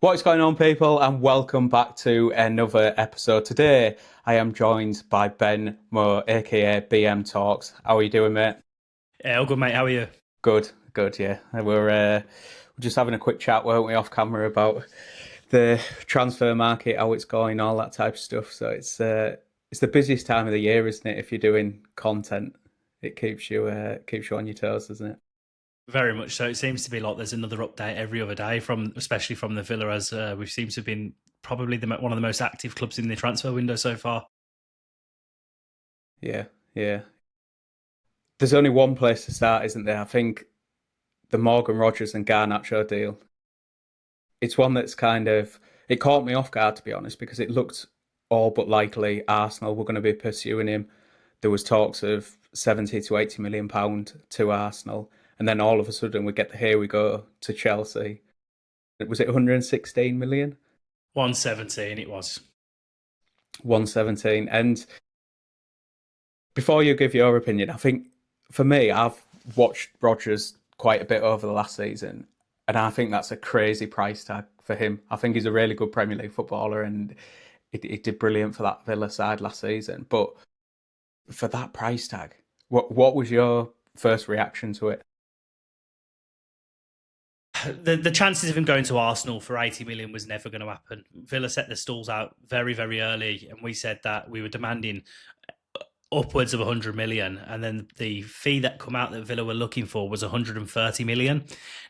What is going on, people, and welcome back to another episode. Today, I am joined by Ben Moore, aka BMTalks. How are you doing, mate? Yeah, all good, mate. How are you? Good, good, yeah. We're just having a quick chat, weren't we, off camera about the transfer market, how it's going, all that type of stuff. So it's the busiest time of the year, isn't it? If you're doing content, it keeps you on your toes, doesn't it? Very much so. It seems to be like there's another update every other day especially from the Villa, as we seem to have been probably one of the most active clubs in the transfer window so far. Yeah, yeah. There's only one place to start, isn't there? I think the Morgan Rogers and Garnacho deal. It's one that's it caught me off guard, to be honest, because it looked all but likely Arsenal were going to be pursuing him. There was talks of 70 to 80 million pound to Arsenal, and then all of a sudden we get the here we go to Chelsea. Was it 116 million? 117 it was. 117. And before you give your opinion, I think for me, I've watched Rodgers quite a bit over the last season, and I think that's a crazy price tag for him. I think he's a really good Premier League footballer, and he did brilliant for that Villa side last season. But for that price tag, what was your first reaction to it? The chances of him going to Arsenal for 80 million was never going to happen. Villa set the stalls out very, very early, and we said that we were demanding upwards of 100 million, and then the fee that come out that Villa were looking for was 130 million.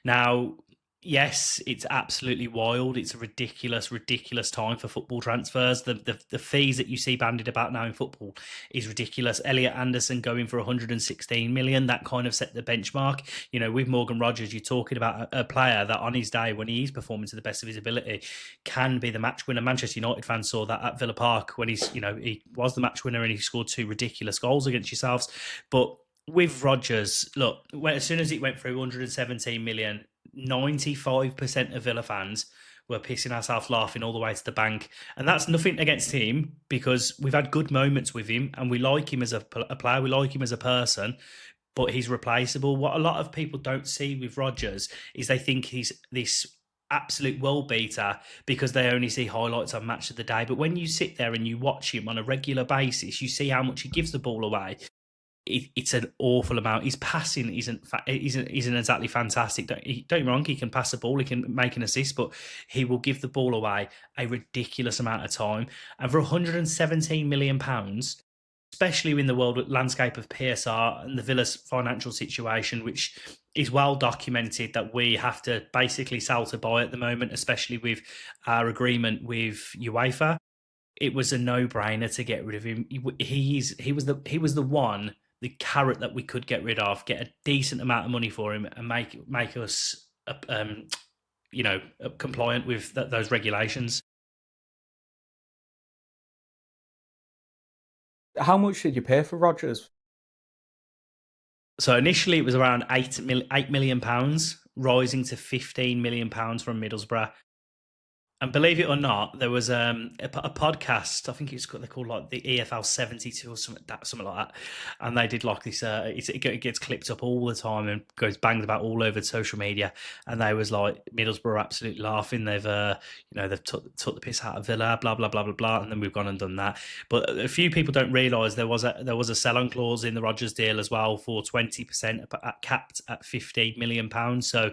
Now, yes, it's absolutely wild. It's a ridiculous, ridiculous time for football transfers. The fees that you see bandied about now in football is ridiculous. Elliot Anderson going for 116 million, that kind of set the benchmark. You know, with Morgan Rogers, you're talking about a player that on his day, when he's performing to the best of his ability, can be the match winner. Manchester United fans saw that at Villa Park when he was the match winner and he scored two ridiculous goals against yourselves. But with Rodgers, look, as soon as it went through 117 million, 95% of Villa fans were pissing ourselves laughing all the way to the bank. And that's nothing against him, because we've had good moments with him and we like him as a player, we like him as a person, but he's replaceable. What a lot of people don't see with Rodgers is they think he's this absolute world beater because they only see highlights on Match of the Day. But when you sit there and you watch him on a regular basis, you see how much he gives the ball away. It's an awful amount. His passing isn't exactly fantastic. Don't get me wrong, he can pass the ball, he can make an assist, but he will give the ball away a ridiculous amount of time. And for 117 million pounds, especially in the world landscape of PSR and the Villa's financial situation, which is well documented, that we have to basically sell to buy at the moment, especially with our agreement with UEFA. It was a no-brainer to get rid of him. He was the one, the carrot that we could get rid of, get a decent amount of money for him, and make us compliant with those regulations. How much did you pay for Rodgers? So initially it was around £8 million, rising to £15 million from Middlesbrough. And believe it or not, there was a podcast. I think they're called like the EFL 72 or something like that. And they did like this. It gets clipped up all the time and goes banged about all over social media. And they was like, Middlesbrough absolutely laughing. They've took the piss out of Villa, blah blah blah blah blah. And then we've gone and done that. But a few people don't realise there was a sell-on clause in the Rodgers deal as well for 20%, capped at £15 million. So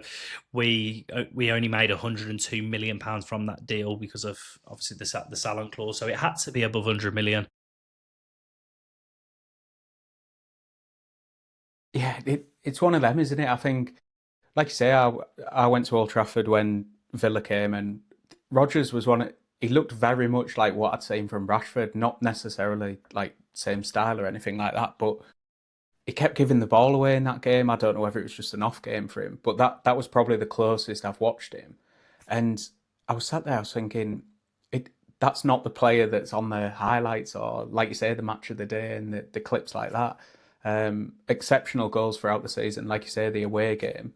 we only made £102 million from that deal because of obviously the salon clause. So it had to be above 100 million. Yeah, it's one of them, isn't it? I think, like you say, I went to Old Trafford when Villa came, and Rodgers was he looked very much like what I'd seen from Rashford, not necessarily like same style or anything like that, but he kept giving the ball away in that game. I don't know whether it was just an off game for him, but that was probably the closest I've watched him. And I was sat there, I was thinking, that's not the player that's on the highlights or, like you say, the match of the day and the clips like that. Exceptional goals throughout the season, like you say, the away game.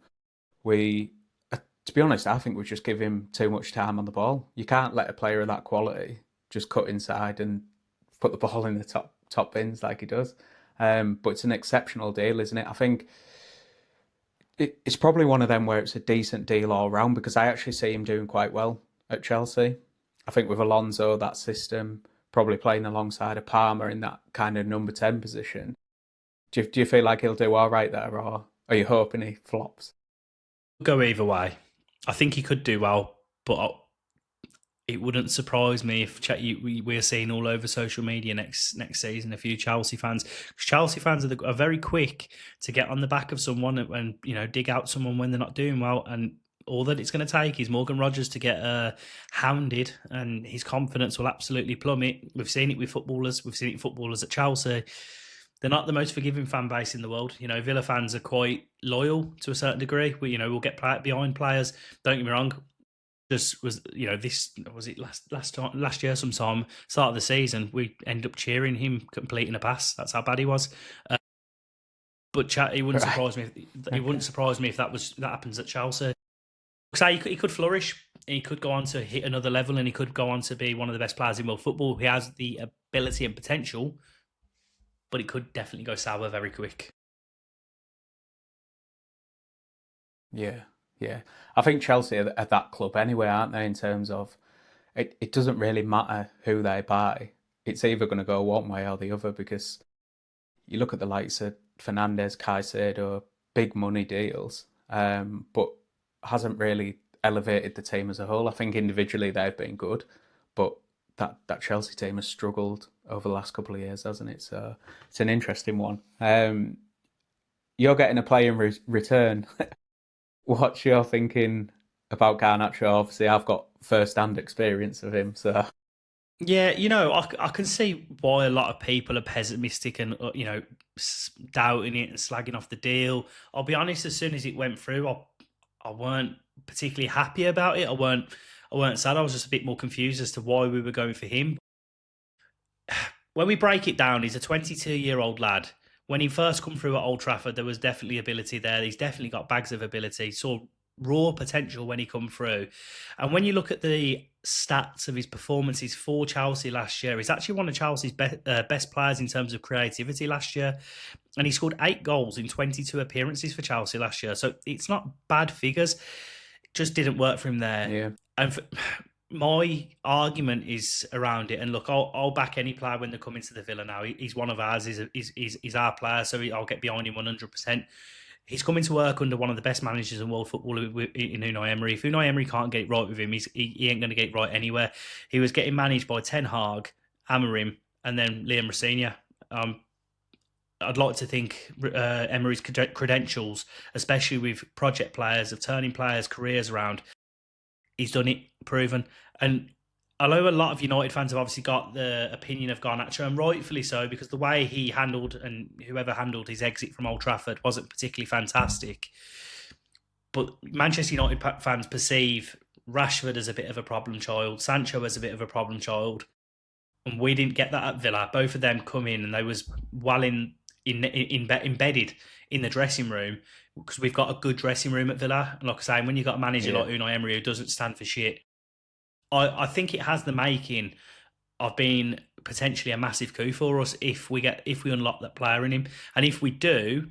To be honest, I think we just give him too much time on the ball. You can't let a player of that quality just cut inside and put the ball in the top bins like he does. But it's an exceptional deal, isn't it? I think it's probably one of them where it's a decent deal all round because I actually see him doing quite well. at Chelsea. I think with Alonso, that system, probably playing alongside a Palmer in that kind of number 10 position. Do you feel like he'll do all right there, or are you hoping he flops? Go either way. I think he could do well, but it wouldn't surprise me if we're seeing all over social media next season a few Chelsea fans. Chelsea fans are very quick to get on the back of someone and dig out someone when they're not doing well, and all that it's going to take is Morgan Rogers to get hounded, and his confidence will absolutely plummet. We've seen it with footballers. We've seen it with footballers at Chelsea. They're not the most forgiving fan base in the world. Villa fans are quite loyal to a certain degree. We'll get behind players. Don't get me wrong. This was, this was it last year sometime, start of the season, we ended up cheering him completing a pass. That's how bad he was. But it wouldn't surprise me. It wouldn't surprise me if that happens at Chelsea. So he could flourish. He could go on to hit another level, and he could go on to be one of the best players in world football. He has the ability and potential, but it could definitely go sour very quick. Yeah, yeah. I think Chelsea are that club anyway, aren't they? In terms of it doesn't really matter who they buy. It's either going to go one way or the other because you look at the likes of Fernandez, Caicedo, big money deals, but hasn't really elevated the team as a whole. I think individually they've been good, but that Chelsea team has struggled over the last couple of years, hasn't it? So it's an interesting one. You're getting a play in return. What's your thinking about Garnacho? Obviously, I've got first-hand experience of him, so Yeah, I can see why a lot of people are pessimistic and doubting it and slagging off the deal. I'll be honest, as soon as it went through, I weren't particularly happy about it. I weren't sad. I was just a bit more confused as to why we were going for him. When we break it down, he's a 22-year-old lad. When he first come through at Old Trafford, there was definitely ability there. He's definitely got bags of ability. Saw raw potential when he come through. And when you look at the stats of his performances for Chelsea last year, he's actually one of Chelsea's best players in terms of creativity last year. And he scored 8 goals in 22 appearances for Chelsea last year. So it's not bad figures. It just didn't work for him there. yeah. And my argument is around it. And look, I'll back any player when they come into the Villa now. He's one of ours. He's our player, so I'll get behind him 100%. He's coming to work under one of the best managers in world football in Unai Emery. If Unai Emery can't get it right with him, he ain't going to get it right anywhere. He was getting managed by Ten Hag, Amorim, and then Liam Rossini. I'd like to think Emery's credentials, especially with project players, of turning players' careers around, he's done it, proven. And although a lot of United fans have obviously got the opinion of Garnacho, and rightfully so, because the way he handled and whoever handled his exit from Old Trafford wasn't particularly fantastic. But Manchester United fans perceive Rashford as a bit of a problem child, Sancho as a bit of a problem child, and we didn't get that at Villa. Both of them come in and they was well embedded in the dressing room, because we've got a good dressing room at Villa. And like I say, when you've got a manager like Unai Emery who doesn't stand for shit, I think it has the making of being potentially a massive coup for us if we unlock that player in him. And if we do,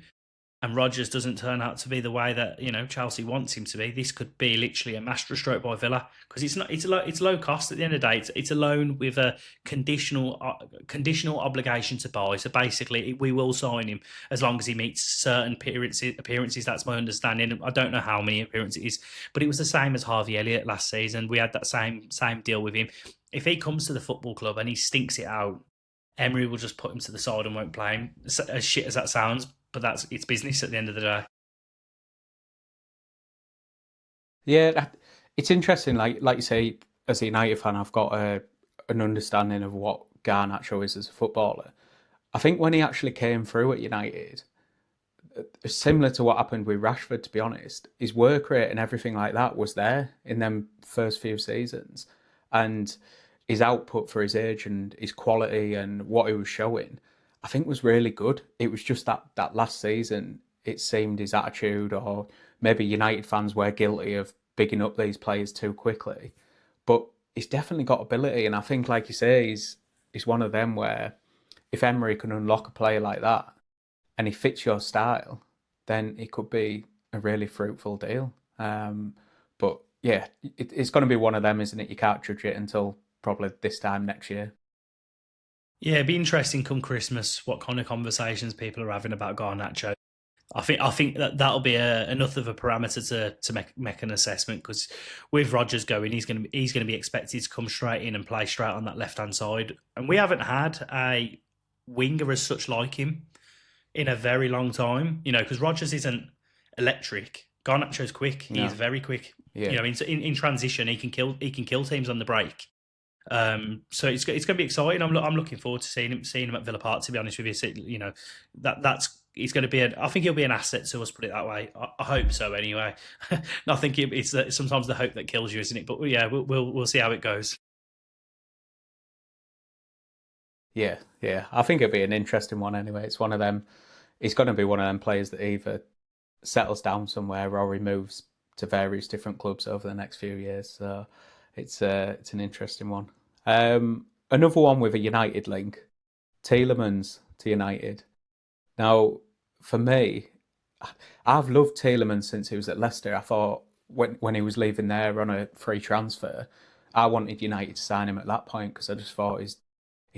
and Rodgers doesn't turn out to be the way that Chelsea wants him to be, this could be literally a masterstroke by Villa, because it's low cost at the end of the day. It's a loan with a conditional obligation to buy. So basically, we will sign him as long as he meets certain appearances. That's my understanding. I don't know how many appearances it is, but it was the same as Harvey Elliott last season. We had that same deal with him. If he comes to the football club and he stinks it out, Emery will just put him to the side and won't play him. As shit as that sounds, but it's business at the end of the day. Yeah, it's interesting. Like you say, as a United fan, I've got an understanding of what Garnacho is as a footballer. I think when he actually came through at United, similar to what happened with Rashford, to be honest, his work rate and everything like that was there in them first few seasons, and his output for his age and his quality and what he was showing, I think was really good. It was just that last season, it seemed his attitude, or maybe United fans were guilty of bigging up these players too quickly. But he's definitely got ability, and I think, like you say, he's one of them where if Emery can unlock a player like that and he fits your style, then it could be a really fruitful deal. But yeah, it's going to be one of them, isn't it? You can't judge it until probably this time next year. Yeah, it'd be interesting come Christmas what kind of conversations people are having about Garnacho. I think that'll be enough of a parameter to make an assessment, because with Rodgers going, he's going to be expected to come straight in and play straight on that left hand side, and we haven't had a winger as such like him in a very long time. Because Rodgers isn't electric. Garnacho's quick. He's No, very quick. yeah, In transition, he can kill teams on the break. So it's going to be exciting. I'm looking forward to seeing him at Villa Park. To be honest with you, so, that's he's going to be. I think he'll be an asset to us. Put it that way. I hope so. Anyway, I think it's sometimes the hope that kills you, isn't it? But yeah, we'll see how it goes. yeah, yeah. I think it'll be an interesting one anyway. It's one of them. He's going to be one of them players that either settles down somewhere or he moves to various different clubs over the next few years. So it's an interesting one. Another one with a United link, Tielemans to United. Now, for me, I've loved Tielemans since he was at Leicester. I thought when he was leaving there on a free transfer, I wanted United to sign him at that point because I just thought he's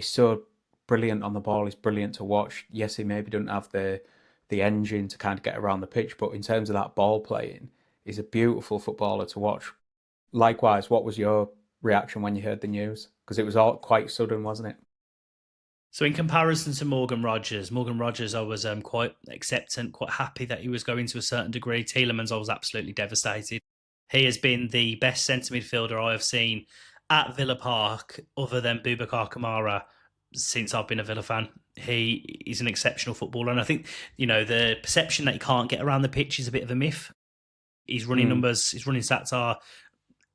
so brilliant on the ball. He's brilliant to watch. Yes, he maybe doesn't have the engine to kind of get around the pitch, but in terms of that ball playing, he's a beautiful footballer to watch. Likewise, what was your reaction when you heard the news? Because it was all quite sudden, wasn't it? So in comparison to Morgan Rogers, I was quite acceptant, quite happy that he was going to a certain degree. Tielemans, I was absolutely devastated. He has been the best centre midfielder I have seen at Villa Park, other than Boubacar Kamara, since I've been a Villa fan. He is an exceptional footballer, and I think the perception that he can't get around the pitch is a bit of a myth. His running Mm. numbers, his running stats are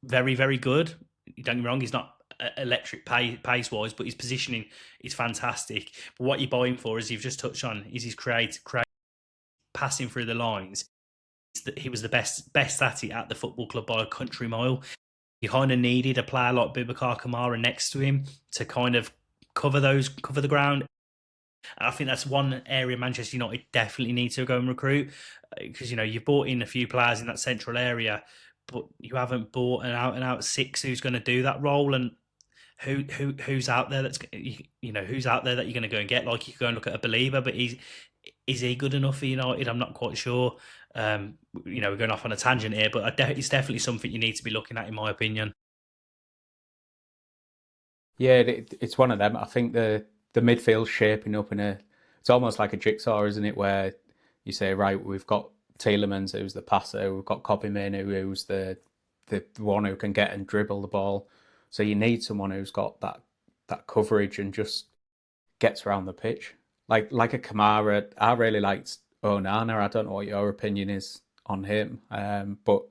very, very good. Don't get me wrong, he's not electric pace wise, but his positioning is fantastic. But what you buy him for, as you've just touched on, is his create passing through the lines. He was the best at it at the football club by a country mile. You kind of needed a player like Boubacar Kamara next to him to kind of cover the ground. And I think that's one area Manchester United definitely need to go and recruit, because you've bought in a few players in that central area, but you haven't bought an out and out six who's going to do that role. And who's out there who's out there that you're going to go and get? Like, you could go and look at a Believer, but is he good enough for United? I'm not quite sure. We're going off on a tangent here, but it's definitely something you need to be looking at, in my opinion. Yeah, it's one of them. I think the midfield's shaping up it's almost like a jigsaw, isn't it? Where you say, right, we've got Tielemans, who's the passer, we've got Kobbie Mainoo, who's the one who can get and dribble the ball. So you need someone who's got that coverage and just gets around the pitch. Like a Kamara, I really liked Onana. I don't know what your opinion is on him, but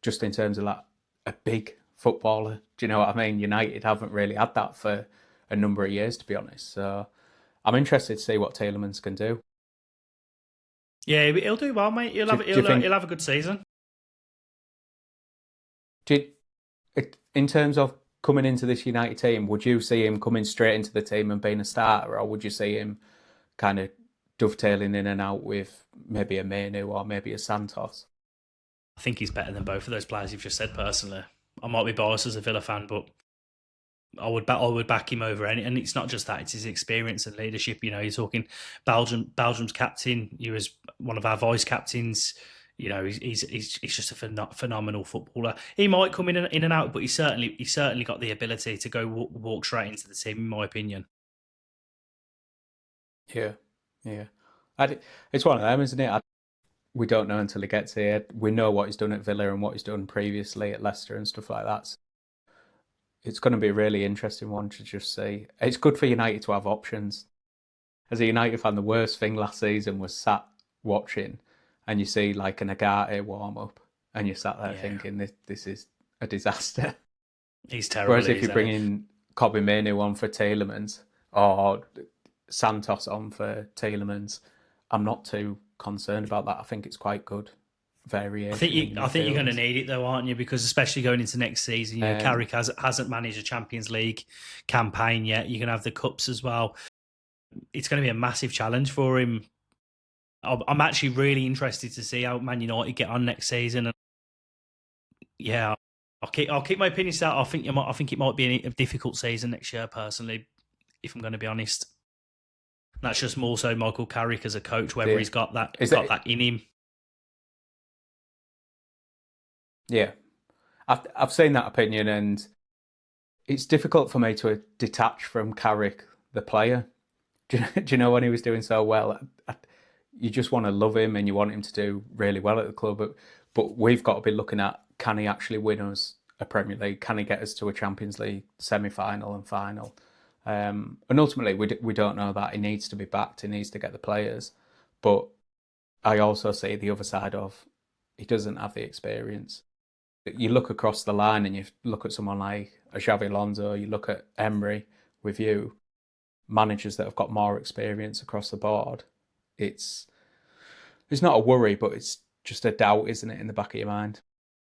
just in terms of like a big footballer, do you know what I mean? United haven't really had that for a number of years, to be honest. So I'm interested to see what Tielemans can do. Yeah, he'll do well, mate. He'll Do, have do you think? he'll have a good season. Did in terms of coming into this United team, would you see him coming straight into the team and being a starter, or would you see him kind of dovetailing in and out with maybe a Manu or maybe a Santos? I think he's better than both of those players you've just said. Personally, I might be biased as a Villa fan, but I would back him over any. And it's not just that; it's his experience and leadership. You're talking Belgium's captain. He was one of our vice captains. He's just a phenomenal footballer. He might come in and out, but he's certainly got the ability to go walk straight into the team, in my opinion. Yeah, yeah. It's one of them, isn't it? We don't know until he gets here. We know what he's done at Villa and what he's done previously at Leicester and stuff like that. So it's going to be a really interesting one to just see. It's good for United to have options. As a United fan, the worst thing last season was sat watching and you see like an Agate warm up and you're sat there thinking this is a disaster. He's terrible. Whereas if you bring in Kobbie Mainoo on for Tielemans or Santos on for Tielemans, I'm not too concerned about that. I think it's quite good variation. I think you're going to need it though, aren't you? Because especially going into next season, Carrick hasn't managed a Champions League campaign yet. You're going to have the cups as well. It's going to be a massive challenge for him. I'm actually really interested to see how Man United get on next season. And yeah, I'll keep my opinions out. I think it might be a difficult season next year, personally, if I'm going to be honest. That's just more so Michael Carrick as a coach, whether Yeah. he's got that Is got that that in him. yeah. I've seen that opinion, and it's difficult for me to detach from Carrick, the player. Do you know when he was doing so well? You just want to love him and you want him to do really well at the club. But we've got to be looking at, can he actually win us a Premier League? Can he get us to a Champions League semi-final and final? And ultimately, we don't know that. He needs to be backed. He needs to get the players. But I also see the other side of, he doesn't have the experience. You look across the line and you look at someone like a Xavi Alonso, you look at Emery with you, managers that have got more experience across the board. It's it's not a worry, but it's just a doubt, isn't it, in the back of your mind?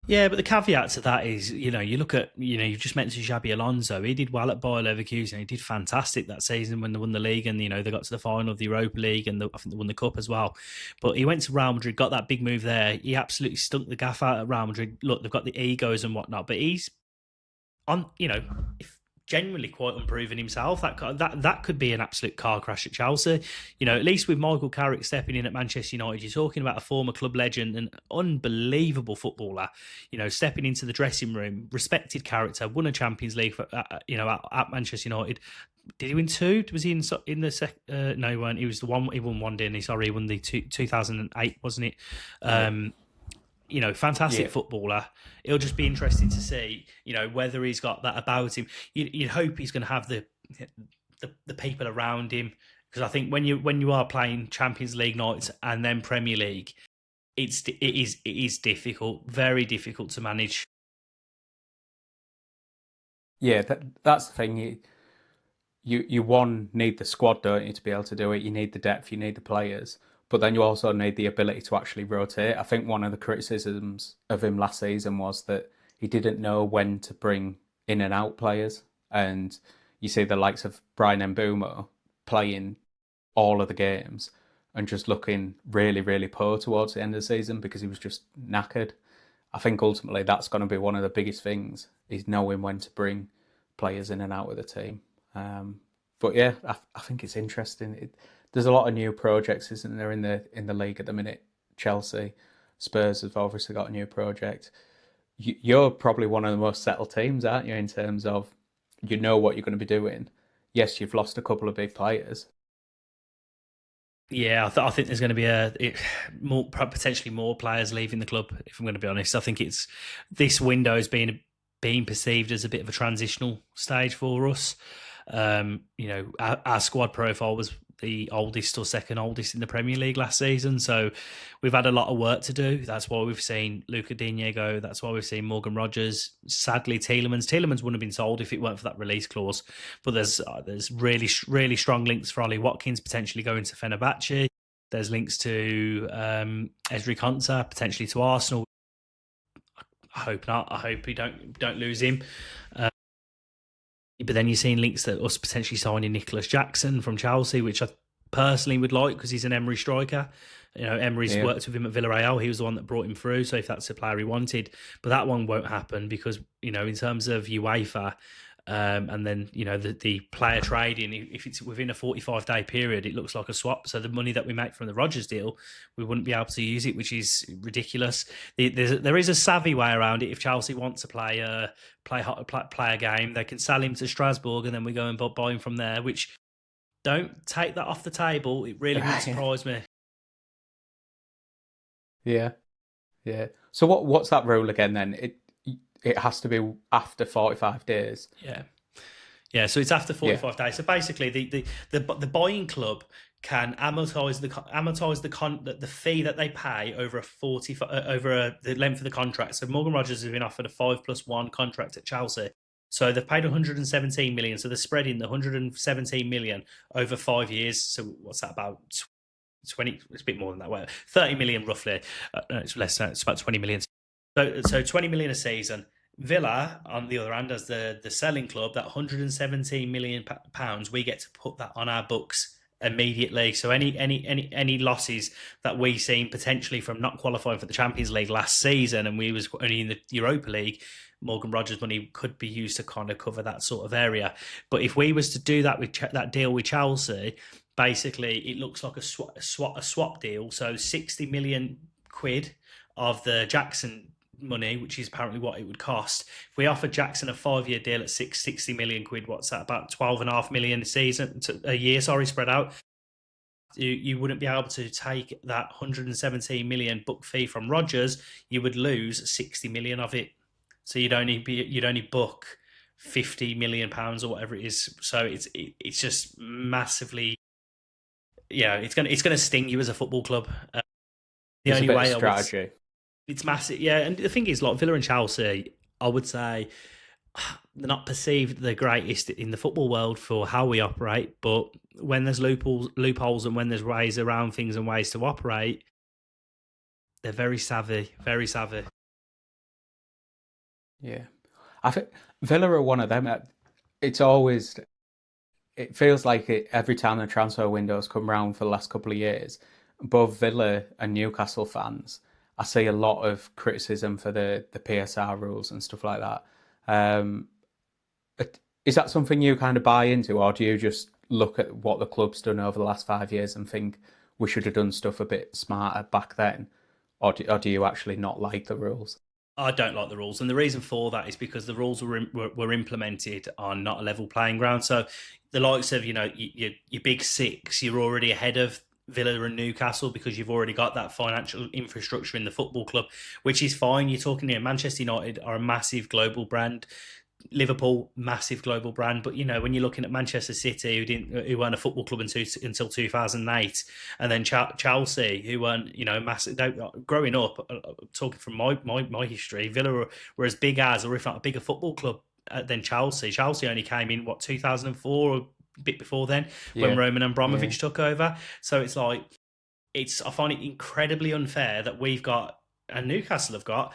Yeah, but the caveat to that is, you look at, you've just mentioned Xabi Alonso. He did well at Bayer Leverkusen. He did fantastic that season when they won the league, and they got to the final of the Europa League, and I think they won the cup as well. But he went to Real Madrid, got that big move there. He absolutely stunk the gaff out at Real Madrid. Look, they've got the egos and whatnot, but he's on, if genuinely quite unproven himself. That could be an absolute car crash at Chelsea. At least with Michael Carrick stepping in at Manchester United, you're talking about a former club legend and unbelievable footballer. Stepping into the dressing room, respected character, won a Champions League for, at Manchester United. Did he win two? Was he in the no, he weren't. He was the one. He won one, didn't he? Sorry, he won the 2008, wasn't it? Yeah, Fantastic yeah, footballer. It'll just be interesting to see, whether he's got that about him. You'd hope he's going to have the people around him, because I think when you are playing Champions League nights and then Premier League, it is difficult, very difficult to manage. yeah. That's the thing. You one need the squad, don't you, to be able to do it. You need the depth, you need the players, but then you also need the ability to actually rotate. I think one of the criticisms of him last season was that he didn't know when to bring in and out players, and you see the likes of Brian Mbeumo playing all of the games and just looking really, really poor towards the end of the season because he was just knackered. I think ultimately that's going to be one of the biggest things, is knowing when to bring players in and out of the team. But yeah, I think it's interesting. There's a lot of new projects, isn't there, in the league at the minute? Chelsea, Spurs have obviously got a new project. You're probably one of the most settled teams, aren't you, in terms of you know what you're going to be doing. Yes, you've lost a couple of big players. Yeah, I think there's going to be potentially more players leaving the club. If I'm going to be honest, I think this window is being perceived as a bit of a transitional stage for us. Our squad profile was the oldest or second oldest in the Premier League last season, so we've had a lot of work to do. That's why we've seen Luca Digne go. That's why we've seen Morgan Rogers. Sadly, Tielemans wouldn't have been sold if it weren't for that release clause. But there's really really strong links for Ollie Watkins potentially going to Fenerbahce. There's links to Ezri Konsa potentially to Arsenal. I hope not. I hope we don't lose him. But then you're seeing links that us potentially signing Nicholas Jackson from Chelsea, which I personally would like because he's an Emery striker. Emery's Yeah. worked with him at Villarreal. He was the one that brought him through. So if that's a player he wanted, but that one won't happen because, in terms of UEFA, and then, the player trading, if it's within a 45-day period, it looks like a swap. So the money that we make from the Rodgers deal, we wouldn't be able to use it, which is ridiculous. There is a savvy way around it. If Chelsea want to play a game, they can sell him to Strasbourg and then we go and buy him from there, which don't take that off the table. It really wouldn't Right. surprise me. Yeah. Yeah. So what's that rule again then? It has to be after 45 days. Yeah. Yeah, so it's after Yeah. 45 days. So basically, the buying club can amortize the fee that they pay over the length of the contract. So Morgan Rogers has been offered a 5+1 contract at Chelsea. So they've paid 117 million. So they're spreading the 117 million over 5 years. So what's that, about 20? It's a bit more than that. Well, 30 million roughly. No, it's less. It's about 20 million. So 20 million a season. Villa, on the other hand, as the selling club, that 117 million pounds, we get to put that on our books immediately. So any losses that we seen potentially from not qualifying for the Champions League last season, and we was only in the Europa League, Morgan Rogers money could be used to kind of cover that sort of area. But if we was to do that with that deal with Chelsea, basically it looks like a swap deal. So 60 million quid of the Jackson money, which is apparently what it would cost. If we offer Jackson a 5-year deal at 60 million quid, what's that? About 12.5 million a year, sorry, spread out. You wouldn't be able to take that 117 million book fee from Rogers. You would lose 60 million of it. So you'd only book 50 million pounds or whatever it is. So it's just massively, yeah, it's gonna sting you as a football club. The There's a only bit of way I would, strategy. it's massive, yeah. And the thing is, like Villa and Chelsea, I would say they're not perceived the greatest in the football world for how we operate, but when there's loopholes and when there's ways around things and ways to operate, they're very savvy, very savvy. Yeah, I think Villa are one of them. It's always it feels like it every time the transfer windows come round for the last couple of years. Both Villa and Newcastle fans, I see a lot of criticism for the PSR rules and stuff like that. Um, is that something you kind of buy into, or do you just look at what the club's done over the last 5 years and think we should have done stuff a bit smarter back then, or do you actually not like the rules? I don't like the rules, and the reason for that is because the rules were implemented on not a level playing ground. So the likes of your big six, you're already ahead of Villa and Newcastle because you've already got that financial infrastructure in the football club, which is fine. You're talking here, Manchester United are a massive global brand. Liverpool, massive global brand, but when you're looking at Manchester City, who weren't a football club until 2008, and then Chelsea, who weren't massive. Growing up, talking from my history, Villa were as big as, or if not a bigger football club than Chelsea. Chelsea only came in 2004, or a bit before then, when Yeah, Roman yeah, Abramovich took over. So it's like I find it incredibly unfair that we've got and Newcastle have got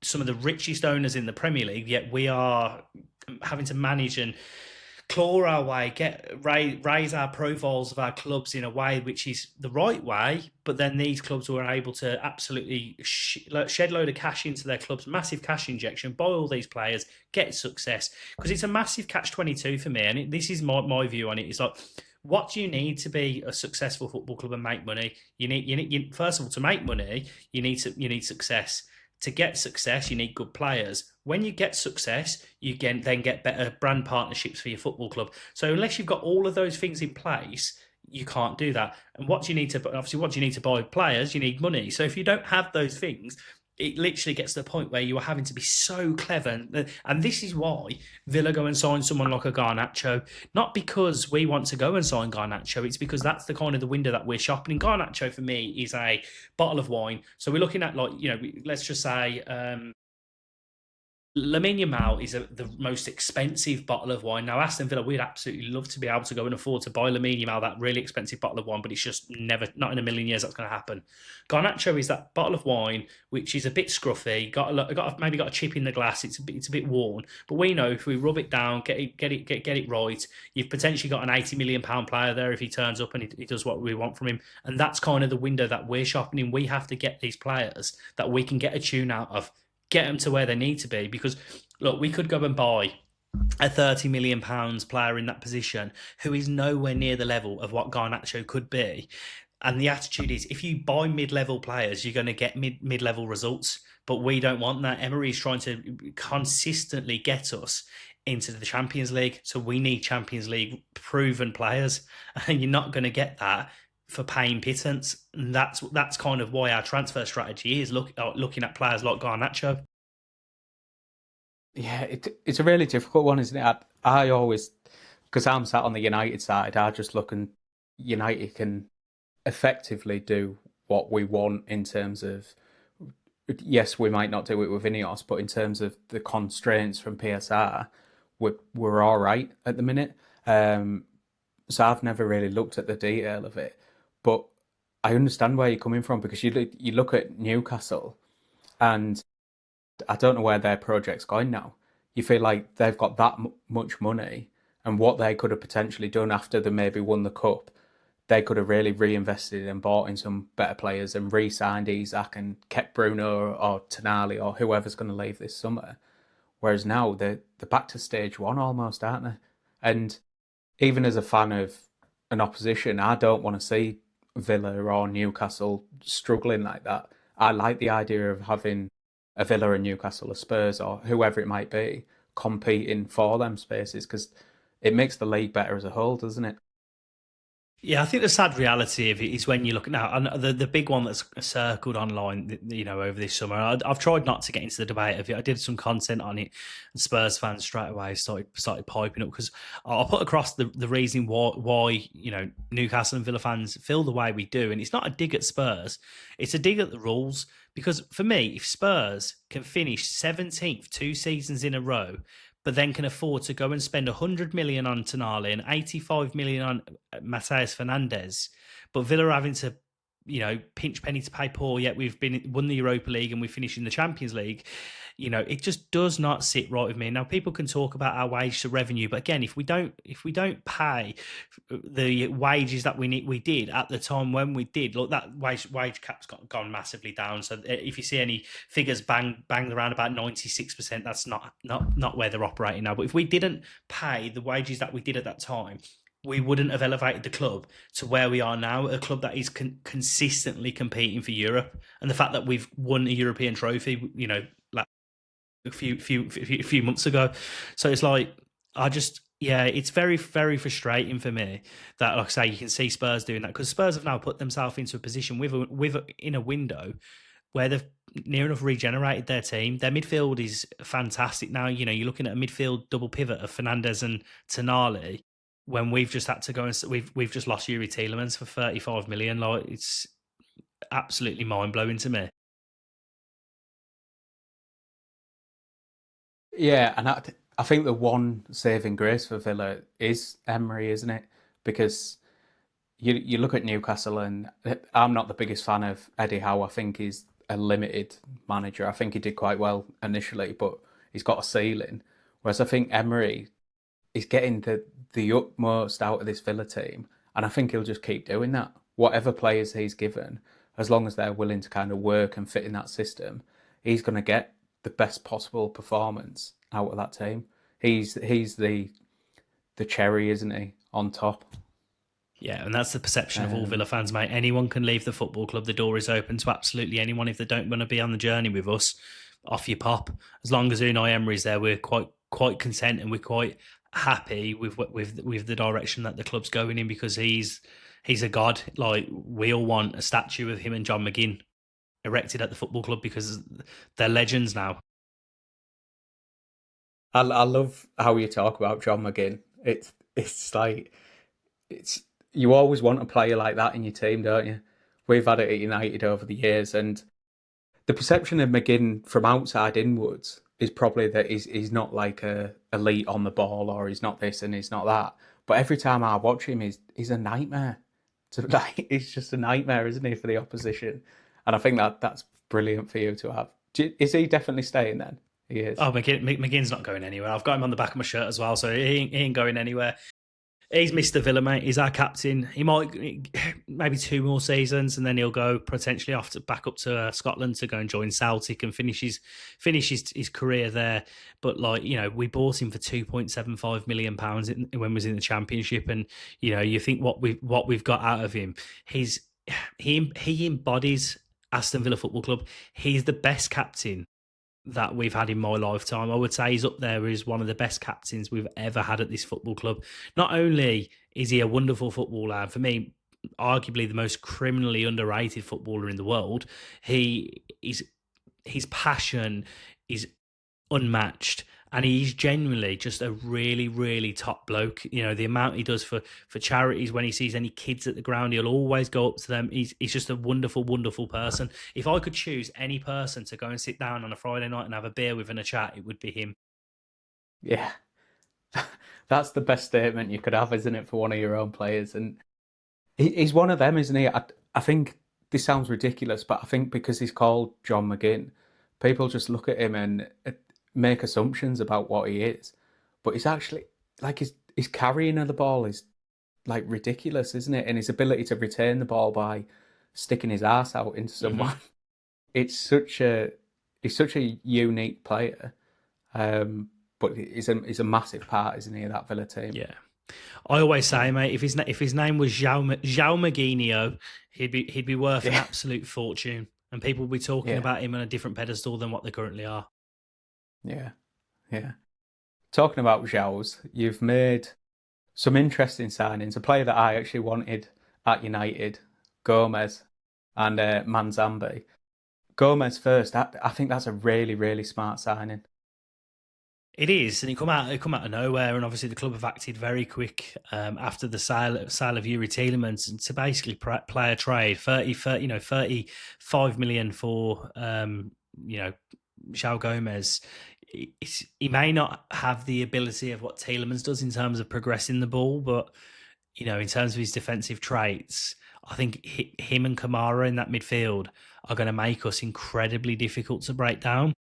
some of the richest owners in the Premier League, yet we are having to manage and claw our way, raise our profiles of our clubs in a way which is the right way. But then these clubs were able to absolutely shed load of cash into their clubs, massive cash injection, buy all these players, get success, because it's a massive catch-22 for me. And this is my view on it. It's like, what do you need to be a successful football club and make money? First of all, to make money, you need success. To get success, you need good players. When you get success, you then get better brand partnerships for your football club. So unless you've got all of those things in place, you can't do that. And what do you need to buy players? You need money. So if you don't have those things, it literally gets to the point where you are having to be so clever. And this is why Villa go and sign someone like a Garnacho. Not because we want to go and sign Garnacho, it's because that's the kind of the window that we're shopping. And Garnacho for me is a bottle of wine. So we're looking at, like, let's just say Lamine Yamal is the most expensive bottle of wine. Now, Aston Villa, we'd absolutely love to be able to go and afford to buy Lamine Yamal that really expensive bottle of wine, but it's just not in a million years that's going to happen. Garnacho is that bottle of wine which is a bit scruffy, maybe got a chip in the glass. It's a bit worn, but we know if we rub it down, get it right, you've potentially got an £80 million player there if he turns up and he does what we want from him. And that's kind of the window that we're shopping in. We have to get these players that we can get a tune out of, get them to where they need to be. Because look, we could go and buy a £30 million player in that position who is nowhere near the level of what Garnacho could be. And the attitude is, if you buy mid-level players, you're going to get mid-level results. But we don't want that. Emery is trying to consistently get us into the Champions League. So we need Champions League proven players. And you're not going to get that for paying pittance. And that's kind of why our transfer strategy is looking at players like Garnacho. yeah. It's a really difficult one, isn't it? I always, because I'm sat on the United side, I just look and United can effectively do what we want in terms of, yes, we might not do it with Ineos, but in terms of the constraints from PSR, we're all right at the minute. So I've never really looked at the detail of it, but I understand where you're coming from, because you look at Newcastle, and I don't know where their project's going now. You feel like they've got that much money, and what they could have potentially done after they maybe won the cup, they could have really reinvested and bought in some better players and re-signed Isak and kept Bruno or Tonali or whoever's going to leave this summer. Whereas now they're back to stage one almost, aren't they? And even as a fan of an opposition, I don't want to see Villa or Newcastle struggling like that. I like the idea of having a Villa and Newcastle or Spurs or whoever it might be competing for them spaces because it makes the league better as a whole, doesn't it? Yeah, I think the sad reality of it is when you look at now, and the big one that's circled online, over this summer. I've tried not to get into the debate of it. I did some content on it, and Spurs fans straight away started piping up because I'll put across the reason why Newcastle and Villa fans feel the way we do, and it's not a dig at Spurs, it's a dig at the rules. Because for me, if Spurs can finish 17th 2 seasons in a row, but then can afford to go and spend 100 million on Tonali and 85 million on Mateus Fernandez, but Villa are having to, pinch penny to pay Paul, yet we've won the Europa League and we finish in the Champions League. It just does not sit right with me. Now, people can talk about our wage to revenue, but again, if we don't pay the wages that we did at the time when we did, look, that wage cap's gone massively down. So if you see any figures banged around about 96%, that's not where they're operating now. But if we didn't pay the wages that we did at that time, we wouldn't have elevated the club to where we are now, a club that is consistently competing for Europe. And the fact that we've won a European trophy, like a few months ago. So it's like, it's very, very frustrating for me that, like I say, you can see Spurs doing that because Spurs have now put themselves into a position in a window where they've near enough regenerated their team. Their midfield is fantastic now. You're looking at a midfield double pivot of Fernandez and Tonali when we've just had to go and we've just lost Yuri Tielemans for 35 million. Like, it's absolutely mind blowing to me. Yeah, and I think the one saving grace for Villa is Emery, isn't it? Because you look at Newcastle, and I'm not the biggest fan of Eddie Howe. I think he's a limited manager. I think he did quite well initially, but he's got a ceiling. Whereas I think Emery is getting the utmost out of this Villa team, and I think he'll just keep doing that. Whatever players he's given, as long as they're willing to kind of work and fit in that system, he's going to get the best possible performance out of that team. He's the cherry, isn't he, on top? Yeah, and that's the perception of all Villa fans, mate. Anyone can leave the football club. The door is open to absolutely anyone. If they don't want to be on the journey with us, off you pop. As long as Unai Emery's there, we're quite content and we're quite happy with the direction that the club's going in because he's a god. Like, we all want a statue of him and John McGinn erected at the football club because they're legends now. I love how you talk about John McGinn. It's like it's you always want a player like that in your team, don't you? We've had it at United over the years, and the perception of McGinn from outside inwards is probably that he's not like a elite on the ball, or he's not this and he's not that. But every time I watch him, he's a nightmare. So like, he's just a nightmare, isn't he, for the opposition? And I think that's brilliant for you to have. Is he definitely staying then? He is. Oh, McGinn's not going anywhere. I've got him on the back of my shirt as well, so he ain't going anywhere. He's Mr. Villa, mate. He's our captain. He might maybe 2 more seasons, and then he'll go potentially back up to Scotland to go and join Celtic and finish his career there. But we bought him for £2.75 million when he was in the Championship, and you think what we've got out of him. He embodies Aston Villa Football Club. He's the best captain that we've had in my lifetime. I would say he's up there as one of the best captains we've ever had at this football club. Not only is he a wonderful footballer, for me, arguably the most criminally underrated footballer in the world, his passion is unmatched. And he's genuinely just a really, really top bloke. The amount he does for charities when he sees any kids at the ground, he'll always go up to them. He's just a wonderful, wonderful person. If I could choose any person to go and sit down on a Friday night and have a beer with and a chat, it would be him. Yeah, that's the best statement you could have, isn't it, for one of your own players? And he's one of them, isn't he? I think this sounds ridiculous, but I think because he's called John McGinn, people just look at him and make assumptions about what he is. But he's actually, like, his carrying of the ball is like ridiculous, isn't it? And his ability to retain the ball by sticking his ass out into someone. It's such a he's such a unique player. But he's a massive part, isn't he, of that Villa team? Yeah. I always say, mate, if his name was João Maguinho, he'd be worth an Yeah, absolute fortune, and people would be talking yeah, about him on a different pedestal than what they currently are. yeah, yeah. Talking about Zhao's, you've made some interesting signings. A player that I actually wanted at United, Gomez, and Manzambi. Gomez first. I think that's a really, really smart signing. It is, and it come out of nowhere, and obviously the club have acted very quick after the sale of Yuri Tielemans and to basically play a trade 35 million for João Gomez. He may not have the ability of what Tielemans does in terms of progressing the ball, but in terms of his defensive traits, I think him and Kamara in that midfield are going to make us incredibly difficult to break down.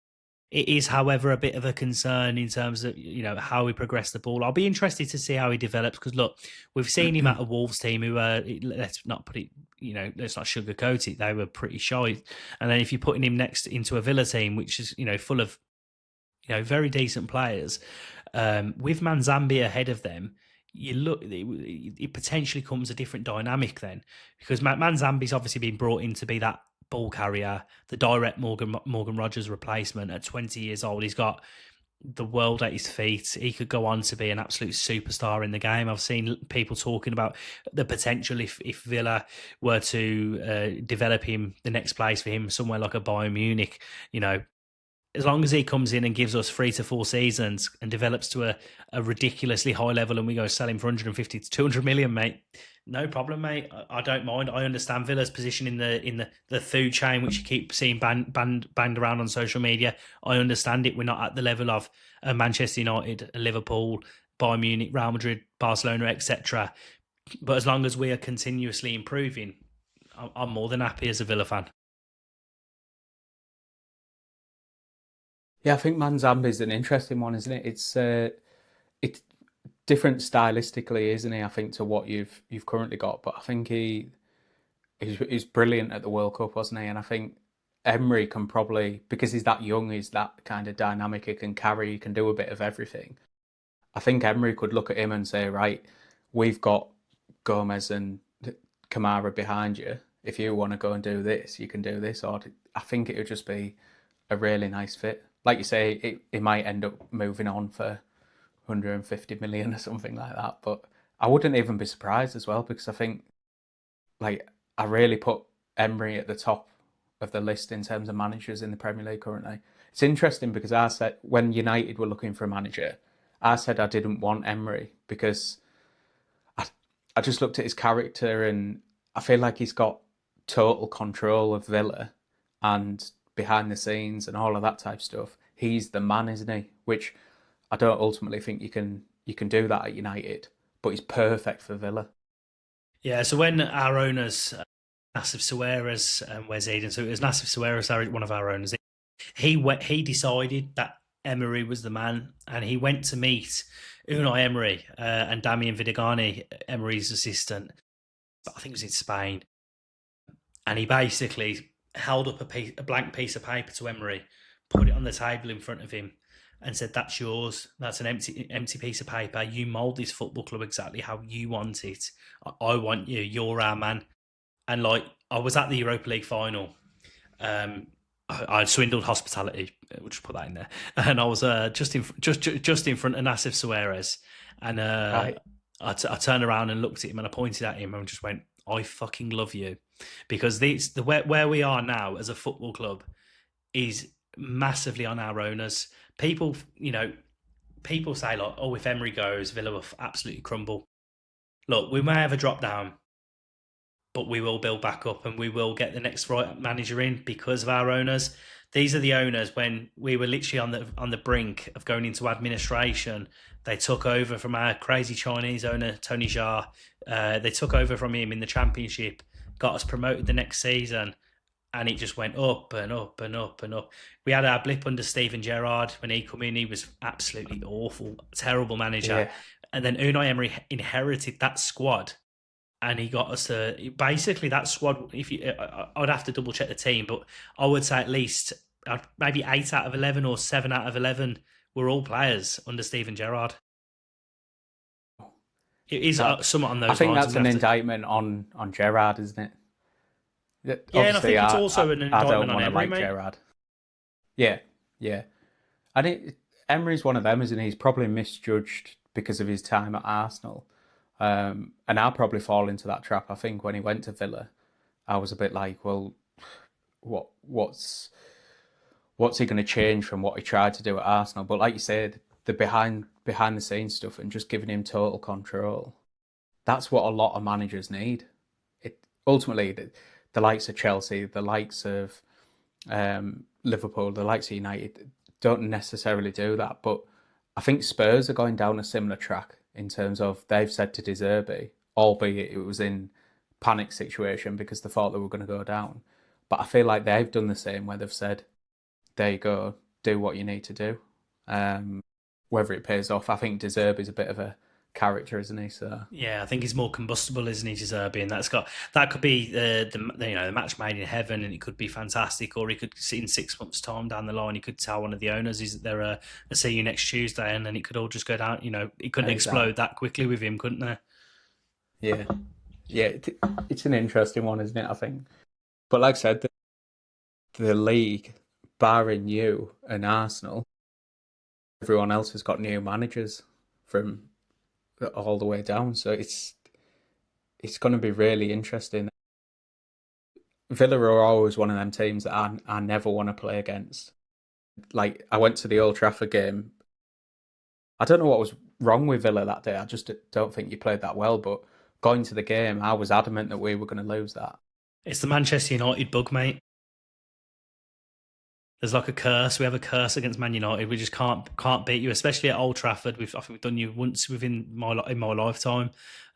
It is, however, a bit of a concern in terms of how we progress the ball. I'll be interested to see how he develops because look, we've seen him at a Wolves team who let's not put it, let's not sugarcoat it. They were pretty shy, and then if you're putting him next into a Villa team, which is full of very decent players, with Manzambi ahead of them, you look, it potentially comes a different dynamic then because Manzambi's obviously been brought in to be that ball carrier, the direct Morgan Rogers replacement. At 20 years old, he's got the world at his feet. He could go on to be an absolute superstar in the game. I've seen people talking about the potential if Villa were to develop him, the next place for him somewhere like a Bayern Munich. As long as he comes in and gives us 3 to 4 seasons and develops to a ridiculously high level and we go sell him for 150 to 200 million, mate, no problem, mate. I don't mind. I understand Villa's position in the food chain, which you keep seeing banged around on social media. I understand it. We're not at the level of Manchester United, Liverpool, Bayern Munich, Real Madrid, Barcelona, etc. But as long as we are continuously improving, I'm more than happy as a Villa fan. Yeah, I think Manzambi's an interesting one, isn't it? It's different stylistically, isn't he? I think to what you've currently got, but I think he's brilliant at the World Cup, wasn't he? And I think Emery can probably, because he's that young, he's that kind of dynamic. He can carry, he can do a bit of everything. I think Emery could look at him and say, right, we've got Gomez and Kamara behind you. If you want to go and do this, you can do this. Or I think it would just be a really nice fit. Like you say, it might end up moving on for 150 million or something like that. But I wouldn't even be surprised as well because I think like I really put Emery at the top of the list in terms of managers in the Premier League currently. It's interesting because I said when United were looking for a manager, I said I didn't want Emery because I, I just looked at his character and I feel like he's got total control of Villa and behind the scenes and all of that type of stuff. He's the man, isn't he? Which I don't ultimately think you can do that at United, but he's perfect for Villa. Yeah, so when our owners, Nassif Suarez and Wes Eden, so it was Nassif Suarez, one of our owners, he decided that Emery was the man, and he went to meet Unai Emery and Damian Vidagani, Emery's assistant. I think it was in Spain, and he basically held up a blank piece of paper to Emery, put it on the table in front of him, and said, "That's yours. That's an empty piece of paper. You mould this football club exactly how you want it. I want you. You're our man." And like, I was at the Europa League final. I swindled hospitality. We'll just put that in there. And I was just in front of Nassif Suarez, and Right. I turned around and looked at him and I pointed at him and just went, "I fucking love you," because where we are now as a football club is massively on our owners. People, people say like, "Oh, if Emery goes, Villa will absolutely crumble." Look, we may have a drop down, but we will build back up and we will get the next right manager in because of our owners. These are the owners when we were literally on the brink of going into administration. They took over from our crazy Chinese owner Tony Jaa. They took over from him in the championship, got us promoted the next season, and it just went up and up and up and up. We had our blip under Steven Gerrard when he come in. He was absolutely awful, terrible manager. Yeah. And then Unai Emery inherited that squad, and he got us to basically that squad. If you, I'd have to double check the team, but I would say at least maybe 8 out of 11 or 7 out of 11 were all players under Steven Gerrard. It is That, somewhat on I those think lines. that's an indictment on Gerrard, isn't it? Yeah, and I Obviously, think it's also an I indictment don't on want to Emery, like mate. Gerrard. Yeah, yeah. I think Emery's one of them, isn't he? He's probably misjudged because of his time at Arsenal. And I'll probably fall into that trap. I think when he went to Villa, I was a bit like, well, what's he going to change from what he tried to do at Arsenal? But like you said, the behind the scenes stuff and just giving him total control. That's what a lot of managers need. It ultimately the likes of Chelsea, the likes of Liverpool, the likes of United don't necessarily do that. But I think Spurs are going down a similar track in terms of they've said to De Zerbi, albeit it was in panic situation because they thought they were going to go down. But I feel like they've done the same where they've said, there you go, do what you need to do. Whether it pays off, I think De Zerbi is a bit of a character, isn't he? So Yeah, I think he's more combustible, isn't he, De Zerbi? And that could be the match made in heaven, and it could be fantastic. Or he could see in 6 months' time down the line, he could tell one of the owners is that they're a see you next Tuesday, and then it could all just go down. It couldn't explode that quickly with him, couldn't there? Yeah, yeah, it's an interesting one, isn't it? I think, but like I said, the league, barring you and Arsenal, everyone else has got new managers from all the way down. So it's going to be really interesting. Villa are always one of them teams that I never want to play against. Like I went to the Old Trafford game. I don't know what was wrong with Villa that day. I just don't think you played that well. But going to the game, I was adamant that we were going to lose that. It's the Manchester United bug, mate. There's like a curse. We have a curse against Man United. We just can't beat you, especially at Old Trafford. I think we've done you once in my lifetime,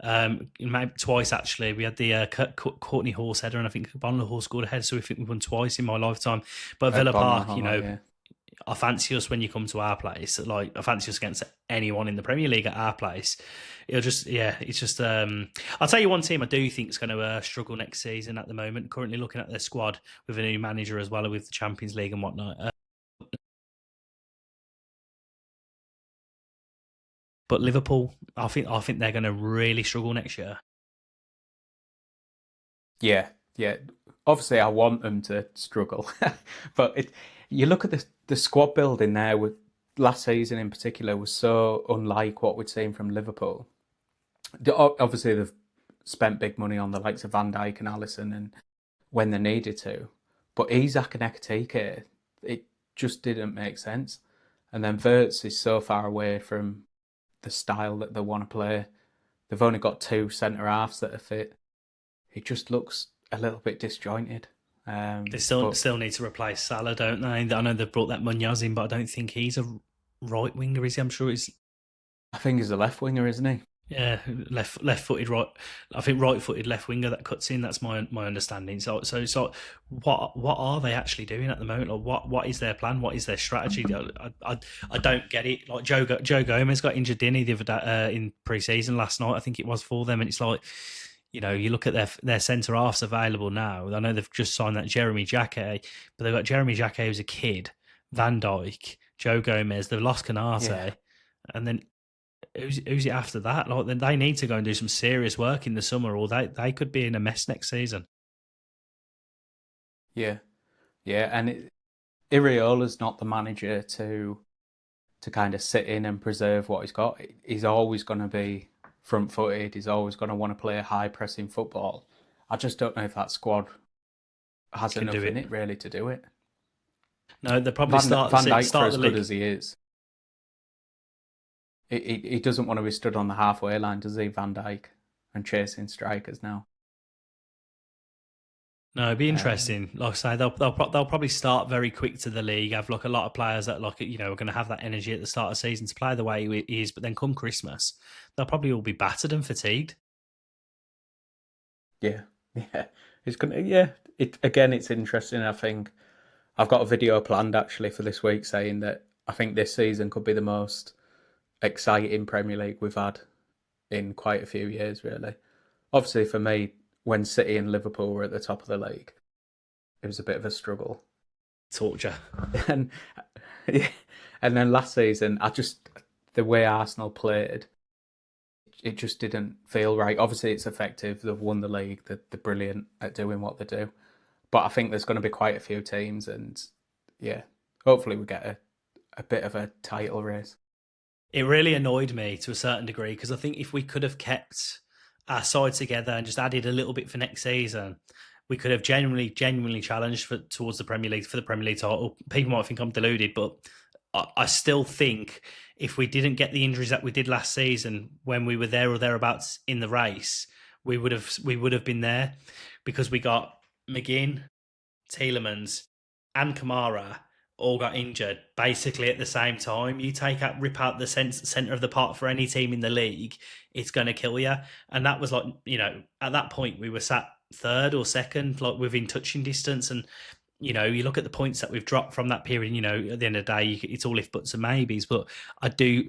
maybe twice actually. We had the Courtney Horse header, and I think Bonner Horse scored a header. So we think we've won twice in my lifetime. But Villa Park, Yeah. I fancy us when you come to our place. Like I fancy us against anyone in the Premier League at our place. It's just. I'll tell you one team I do think is going to struggle next season at the moment. Currently looking at their squad with a new manager as well with the Champions League and whatnot. But Liverpool, I think they're going to really struggle next year. Yeah, yeah. Obviously, I want them to struggle, but you look at the squad building there with last season in particular was so unlike what we'd seen from Liverpool. Obviously, they've spent big money on the likes of Van Dijk and Alisson, and when they needed to, but Isak and Ekitike, it just didn't make sense. And then Wirtz is so far away from the style that they want to play. They've only got two centre halves that are fit. It just looks a little bit disjointed. They still need to replace Salah, don't they? I know they've brought that Munoz in, but I don't think he's a right winger, is he? I'm sure he's. I think he's a left winger, isn't he? Yeah, left-footed right. I think right-footed left winger that cuts in. That's my understanding. So what are they actually doing at the moment? Or what is their plan? What is their strategy? I don't get it. Like Joe Gomez got injured, didn't he, the other day, in pre-season last night? I think it was for them, and it's like, you look at their centre halves available now. I know they've just signed that Jeremy Jacquet, but they've got Jeremy Jacquet who's a kid, Van Dijk, Joe Gomez. They've lost Canate, and then. Who's it after that? Like, then they need to go and do some serious work in the summer, or they could be in a mess next season. Yeah, yeah, and Iriola's not the manager to kind of sit in and preserve what he's got. He's always going to be front-footed. He's always going to want to play high pressing football. I just don't know if that squad has enough in it really to do it. No, they'll probably Van Dijk, for as the good league. as he is, he doesn't want to be stood on the halfway line, does he, Van Dijk, and chasing strikers now? No, it'd be interesting. Like I say, they'll probably start very quick to the league. Have like a lot of players that are going to have that energy at the start of the season to play the way it is. But then come Christmas, they'll probably all be battered and fatigued. Yeah, it's gonna. Yeah, it's interesting. I think I've got a video planned actually for this week saying that I think this season could be the most exciting Premier League we've had in quite a few years, really. Obviously, for me, when City and Liverpool were at the top of the league, it was a bit of a struggle. Torture. And yeah, And then last season, the way Arsenal played, it just didn't feel right. Obviously, it's effective. They've won the league. They're brilliant at doing what they do. But I think there's going to be quite a few teams, and yeah, hopefully we get a bit of a title race. It really annoyed me to a certain degree because I think if we could have kept our side together and just added a little bit for next season, we could have genuinely challenged towards the Premier League for the Premier League title. People might think I'm deluded, but I still think if we didn't get the injuries that we did last season when we were there or thereabouts in the race, we would have been there because we got McGinn, Tielemans, and Kamara all got injured basically at the same time. You rip out the center of the park for any team in the league, it's going to kill you. And that was like, at that point we were sat third or second, like within touching distance. And you look at the points that we've dropped from that period. At the end of the day, it's all if buts and maybes. But I do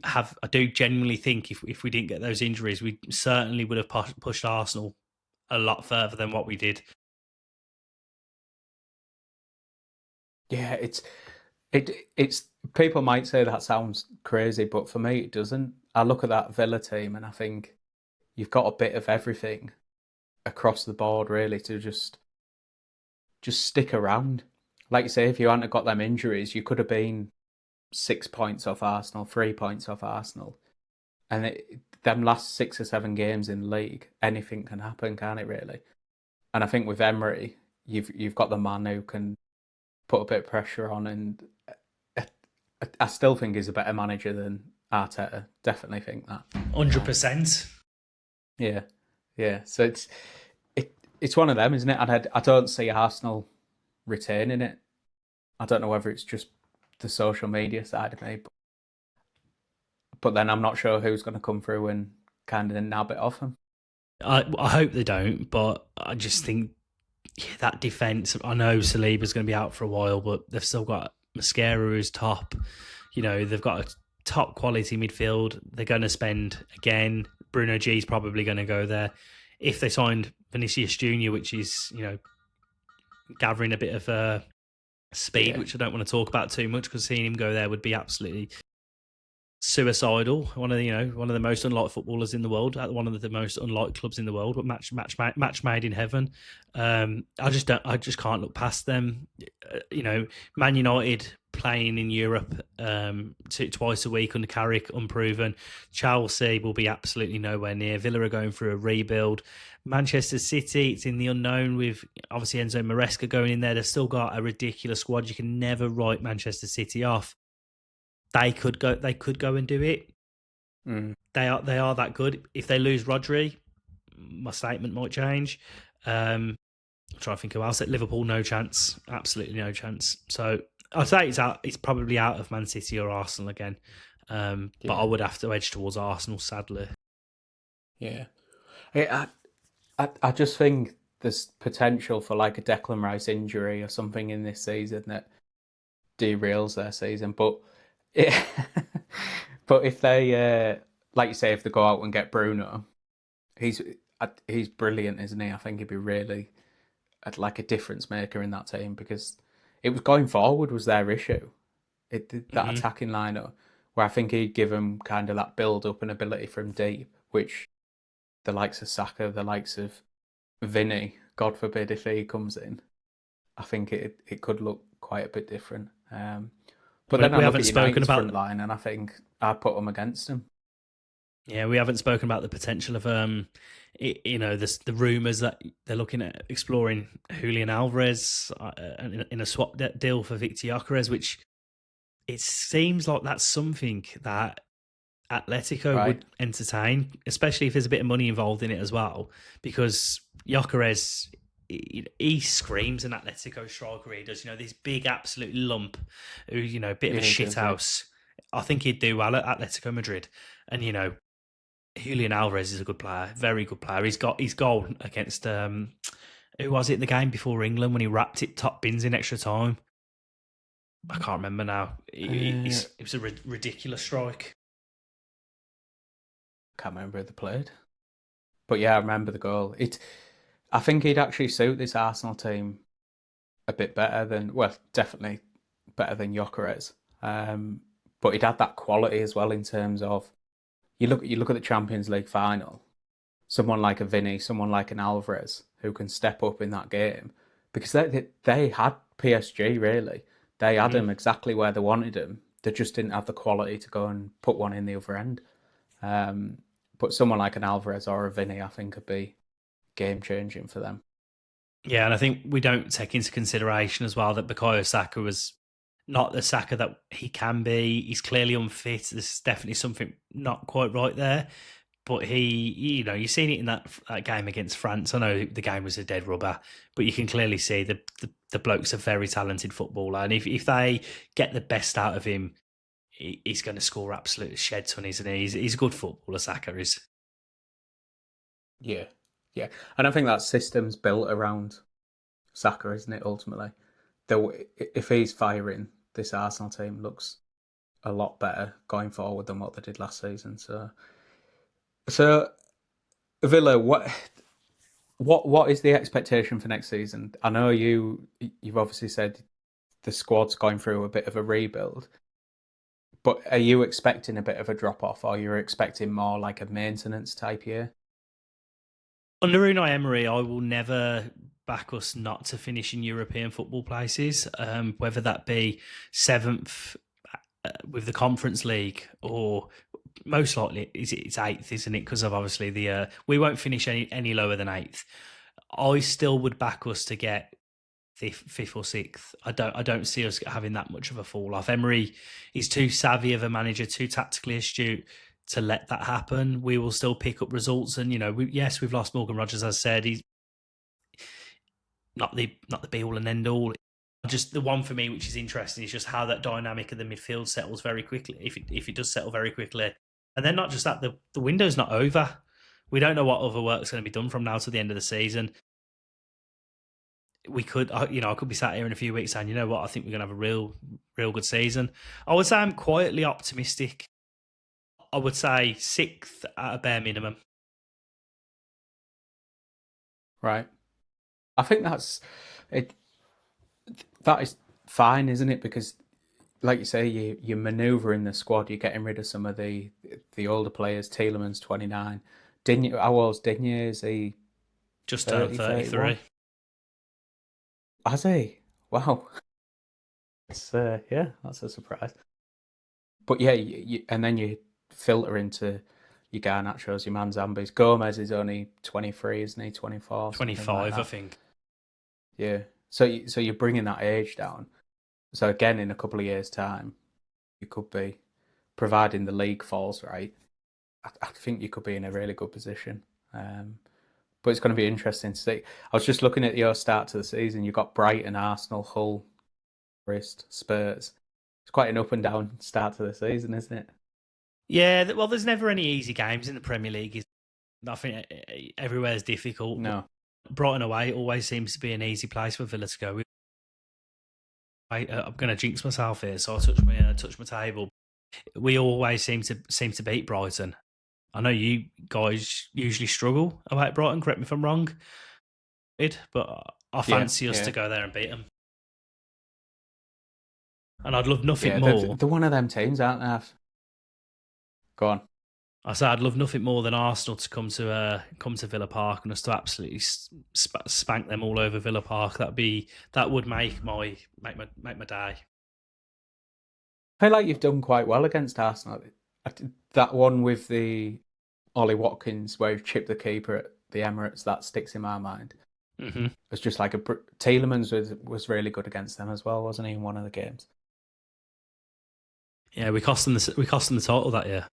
genuinely think if we didn't get those injuries, we certainly would have pushed Arsenal a lot further than what we did. Yeah, it's people might say that sounds crazy, but for me it doesn't. I look at that Villa team and I think you've got a bit of everything across the board really to just stick around. Like you say, if you hadn't got them injuries, you could have been 6 points off Arsenal, 3 points off Arsenal, and them last 6 or 7 games in the league, anything can happen, can't it? Really? And I think with Emery, you've got the man who can put a bit of pressure on, and I still think he's a better manager than Arteta. Definitely think that. 100%. Yeah, yeah. So it's one of them, isn't it? And I don't see Arsenal retaining it. I don't know whether it's just the social media side of me, but then I'm not sure who's going to come through and kind of nab it off them. I hope they don't, but I just think that defence. I know Saliba's going to be out for a while, but they've still got Mascara who's top. They've got a top quality midfield. They're going to spend again. Bruno G's probably going to go there. If they signed Vinicius Junior, which is gathering a bit of speed, which I don't want to talk about too much because seeing him go there would be absolutely suicidal. One of the most unlike footballers in the world, at one of the most unlike clubs in the world, but match made in heaven. I just can't look past them. Man United playing in Europe twice a week under Carrick, unproven. Chelsea will be absolutely nowhere near. Villa are going through a rebuild. Manchester City, it's in the unknown with obviously Enzo Maresca going in there. They've still got a ridiculous squad. You can never write Manchester City off. They could go and do it. They are that good. If they lose Rodri, my statement might change. I'm trying to think who else. At Liverpool, no chance. Absolutely no chance. So I'd say it's probably out of Man City or Arsenal again. But I would have to edge towards Arsenal, sadly. Yeah. I just think there's potential for like a Declan Rice injury or something in this season that derails their season. But but if they like you say, if they go out and get Bruno, he's brilliant, isn't he? I think he'd be really like a difference maker in that team because it was going forward was their issue. That attacking lineup where I think he'd give them kind of that build up and ability from deep, which the likes of Saka, the likes of Vinny, God forbid if he comes in, I think it could look quite a bit different. But then I look at United's front line and I think I'd put them against them. Yeah, we haven't spoken about the potential of the rumours that they're looking at exploring Julian Alvarez in a swap deal for Victor Gyökeres, which it seems like that's something that Atletico would entertain, especially if there's a bit of money involved in it as well, because Gyökeres, he screams an Atletico striker. He does, this big absolute lump, who a bit of a shithouse. I think he'd do well at Atletico Madrid, and Julian Alvarez is a good player, very good player. He's got his goal against who was it the game before England when he wrapped it top bins in extra time. I can't remember now. It was a ridiculous strike. Can't remember who they played, but yeah, I remember the goal. I think he'd actually suit this Arsenal team a bit better than, well, definitely better than Gyökeres. but he'd had that quality as well in terms of you look at the Champions League final, someone like a Vinny, someone like an Alvarez who can step up in that game because they had PSG really. They had Mm-hmm. him exactly where they wanted him. They just didn't have the quality to go and put one in the other end. Um, but someone like an Alvarez or a Vinny, I think, could be game changing for them. Yeah, and I think we don't take into consideration as well that Bukayo Saka was not the Saka that he can be. He's clearly unfit. There's definitely something not quite right there. But you've seen it in that game against France. I know the game was a dead rubber, but you can clearly see the bloke's a very talented footballer. And if they get the best out of him, he's going to score absolute shed ton, isn't he? He's a good footballer, Saka is. Yeah, yeah, and I think that system's built around Saka, isn't it? Ultimately, though, if he's firing, this Arsenal team looks a lot better going forward than what they did last season. So Villa, what is the expectation for next season? I know you've obviously said the squad's going through a bit of a rebuild, but are you expecting a bit of a drop off, or you're expecting more like a maintenance type year? Under Unai Emery, I will never back us not to finish in European football places, whether that be seventh with the Conference League or most likely it's eighth, isn't it? Because of obviously we won't finish any lower than eighth. I still would back us to get fifth or sixth. I don't see us having that much of a fall off. Emery is too savvy of a manager, too tactically astute to let that happen. We will still pick up results, and yes, we've lost Morgan Rogers. As I said, he's not the be all and end all. Just the one for me, which is interesting, is just how that dynamic of the midfield settles very quickly. If it does settle very quickly, and then not just that, the window's not over. We don't know what other work's going to be done from now to the end of the season. We could, I could be sat here in a few weeks saying, you know what, I think we're going to have a real good season. I would say I'm quietly optimistic. I would say sixth at a bare minimum. Right. I think it. That is fine, isn't it? Because, like you say, you're manoeuvring the squad. You're getting rid of some of the older players. Tielemans 29. Digne, how old's Digne? Is he Just turned 30, 31? 33. Has he? Wow. Yeah, that's a surprise. But yeah, and then you filter into your Garnachos, your Manzambis. Gomez is only 23, isn't he? 24, something like 25, I that. think. Yeah. So you're bringing that age down. So again, in a couple of years' time, you could be, providing the league falls right. I think you could be in a really good position. But it's going to be interesting to see. I was just looking at your start to the season. You've got Brighton, Arsenal, Hull, Forest, Spurs. It's quite an up and down start to the season, isn't it? Yeah, well, there's never any easy games in the Premier League. I think everywhere's difficult. No. Brighton away always seems to be an easy place for Villa to go. I'm going to jinx myself here, so I'll touch my table. We always seem to beat Brighton. I know you guys usually struggle about Brighton. Correct me if I'm wrong, but I Yeah, fancy us yeah, to go there and beat them. And I'd love nothing yeah. more. They're one of them teams, aren't they? Go on. I said I'd love nothing more than Arsenal to come to Villa Park and us to absolutely spank them all over Villa Park. That would make my day. I feel like you've done quite well against Arsenal. That one with the Ollie Watkins, where he chipped the keeper at the Emirates, that sticks in my mind. Mm-hmm. It's just like Tielemans was really good against them as well, wasn't he? In one of the games. Yeah, we cost them the title that year.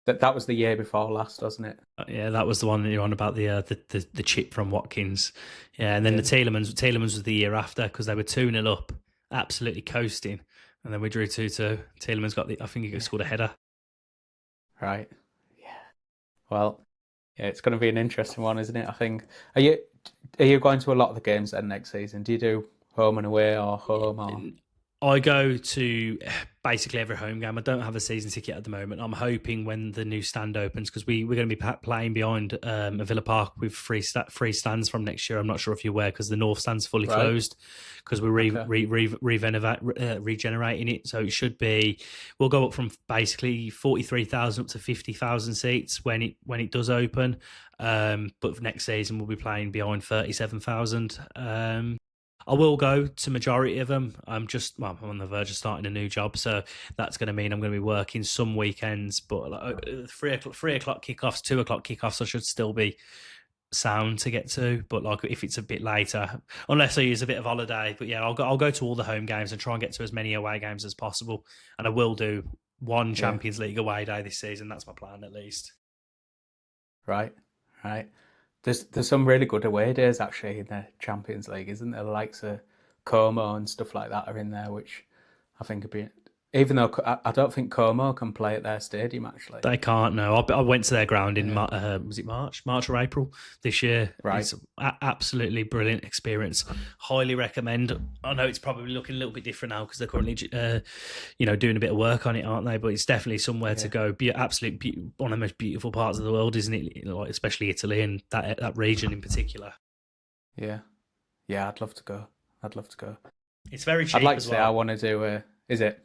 That was the year before last, wasn't it? Yeah, that was the one that you're on about the chip from Watkins. Yeah, and then Yeah. the Tielemans was the year after because they were 2-0 up, absolutely coasting, and then we drew 2-2. Tielemans I think he scored a header. Right. Yeah. Well, yeah, it's going to be an interesting one, isn't it? I think. Are you going to a lot of the games then next season? Do you do home and away or home or? I go to basically every home game. I don't have a season ticket at the moment. I'm hoping when the new stand opens, because we're going to be playing behind a Villa Park with free stands from next year. I'm not sure if you're aware, because the north stand's fully Right. closed because we're Okay. regenerating it. So it should be, we'll go up from basically 43,000 up to 50,000 seats when it does open. But for next season we'll be playing behind 37,000. I will go to majority of them. I'm on the verge of starting a new job, so that's going to mean I'm going to be working some weekends. But like, 3 o'clock kickoffs, 2 o'clock kickoffs, I should still be sound to get to. But like if it's a bit later, unless I use a bit of holiday. But yeah, I'll go to all the home games and try and get to as many away games as possible. And I will do one Yeah. Champions League away day this season. That's my plan, at least. Right. Right. There's some really good away days actually in the Champions League, isn't there? The likes of Como and stuff like that are in there, which I think would be. Even though I don't think Como can play at their stadium actually. They can't. No, I went to their ground in Yeah. was it March or April this year. Right. It's absolutely brilliant experience. Highly recommend. I know it's probably looking a little bit different now because they're currently, doing a bit of work on it, aren't they? But it's definitely somewhere to go. Be one of the most beautiful parts of the world, isn't it? Like, especially Italy and that region in particular. Yeah. Yeah. I'd love to go. I'd love to go. It's very cheap. I'd like to as say well. I want to do. Is it?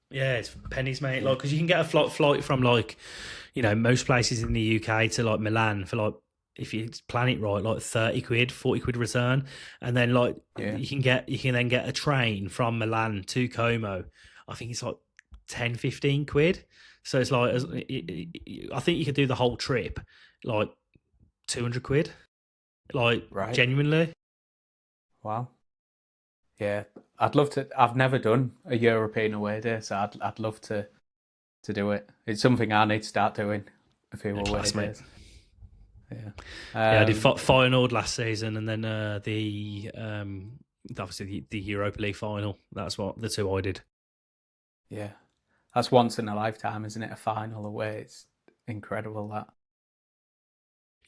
Yeah, it's pennies, mate. Like, because you can get a flight from most places in the UK to like Milan for like, if you plan it right, like 30 quid, 40 quid return, and then like you can then get a train from Milan to Como. I think it's like 10, 15 quid. So it's like, I think you could do the whole trip like 200 quid, like Right. genuinely. Wow. Yeah, I'd love to. I've never done a European away day, so I'd love to do it. It's something I need to start doing. A few away days. Yeah. Yeah, I did Feyenoord last season, and then obviously the Europa League final. That's what the two I did. Yeah, that's once in a lifetime, isn't it? A final away. It's incredible that.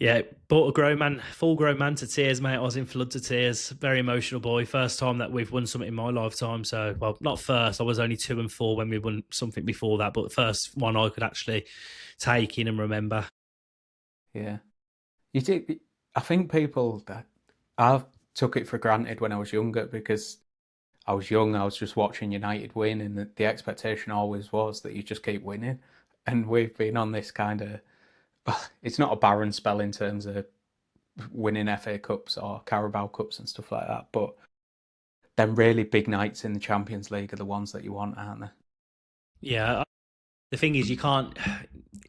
Yeah, brought a full grown man to tears, mate. I was in flood to tears. Very emotional boy. First time that we've won something in my lifetime. So, well, not first. I was only 2 and 4 when we won something before that, but the first one I could actually take in and remember. Yeah, you do. I think people that I took it for granted when I was younger because I was young. I was just watching United win, and the expectation always was that you just keep winning. And we've been on this kind of. It's not a barren spell in terms of winning FA Cups or Carabao Cups and stuff like that, but them really big nights in the Champions League are the ones that you want, aren't they? Yeah, the thing is, you can't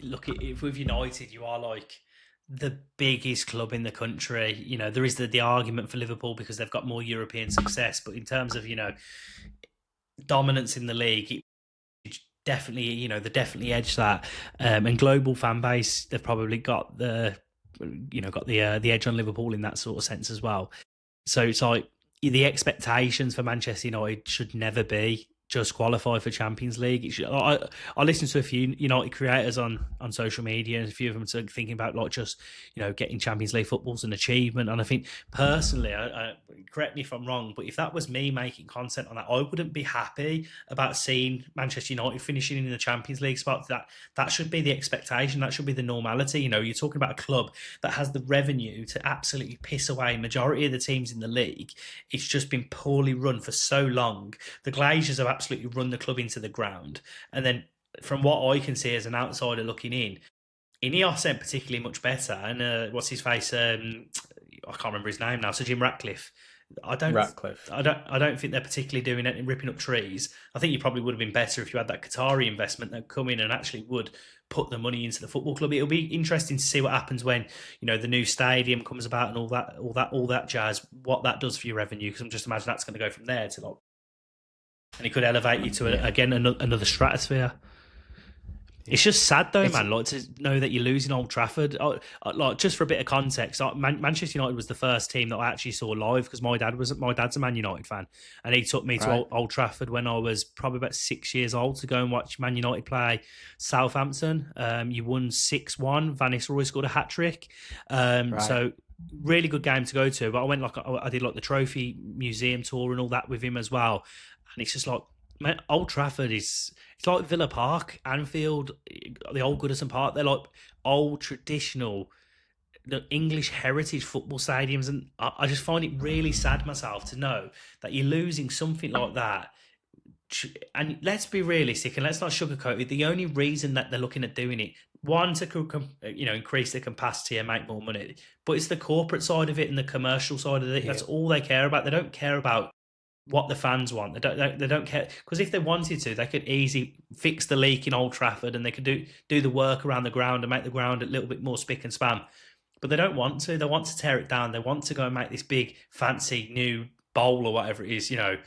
look at if with United, you are like the biggest club in the country. You know, there is the argument for Liverpool because they've got more European success, but in terms of dominance in the league, definitely, they definitely edge that. And global fan base, they've probably got the edge on Liverpool in that sort of sense as well. So it's like the expectations for Manchester United should never be just qualify for Champions League. I listen to a few United creators on social media, and a few of them are thinking about like just getting Champions League football's an achievement. And I think personally, correct me if I'm wrong, but if that was me making content on that, I wouldn't be happy about seeing Manchester United finishing in the Champions League spot. That should be the expectation. That should be the normality. You're talking about a club that has the revenue to absolutely piss away majority of the teams in the league. It's just been poorly run for so long. The Glazers have absolutely run the club into the ground. And then from what I can see as an outsider looking in, Ineos ain't particularly much better. And what's his face? I can't remember his name now. So Jim Ratcliffe. I don't think they're particularly doing it and ripping up trees. I think you probably would have been better if you had that Qatari investment that come in and actually would put the money into the football club. It'll be interesting to see what happens when the new stadium comes about and all that jazz. What that does for your revenue, because I'm just imagining that's going to go from there to and it could elevate you to again another stratosphere. It's just sad though, man. Like to know that you're losing Old Trafford. Like just for a bit of context, Manchester United was the first team that I actually saw live because my dad's a Man United fan, and he took me to Old Trafford when I was probably about 6 years old to go and watch Man United play Southampton. You won 6-1. Van Nistelrooy scored a hat trick. So really good game to go to. But I went I did like the trophy museum tour and all that with him as well, and it's just like Man, Old Trafford is it's like Villa Park, Anfield, the old Goodison Park. They're like old traditional the English heritage football stadiums, and I just find it really sad myself to know that you're losing something like that. And let's be realistic and let's not sugarcoat it. The only reason that they're looking at doing it, one, to increase the capacity and make more money, but it's the corporate side of it and the commercial side of it. Yeah, That's all they care about. They don't care about what the fans want. They don't care, because if they wanted to, they could easily fix the leak in Old Trafford and they could do the work around the ground and make the ground a little bit more spick and span. But they don't want to. They want to tear it down. They want to go and make this big fancy new bowl or whatever it is, And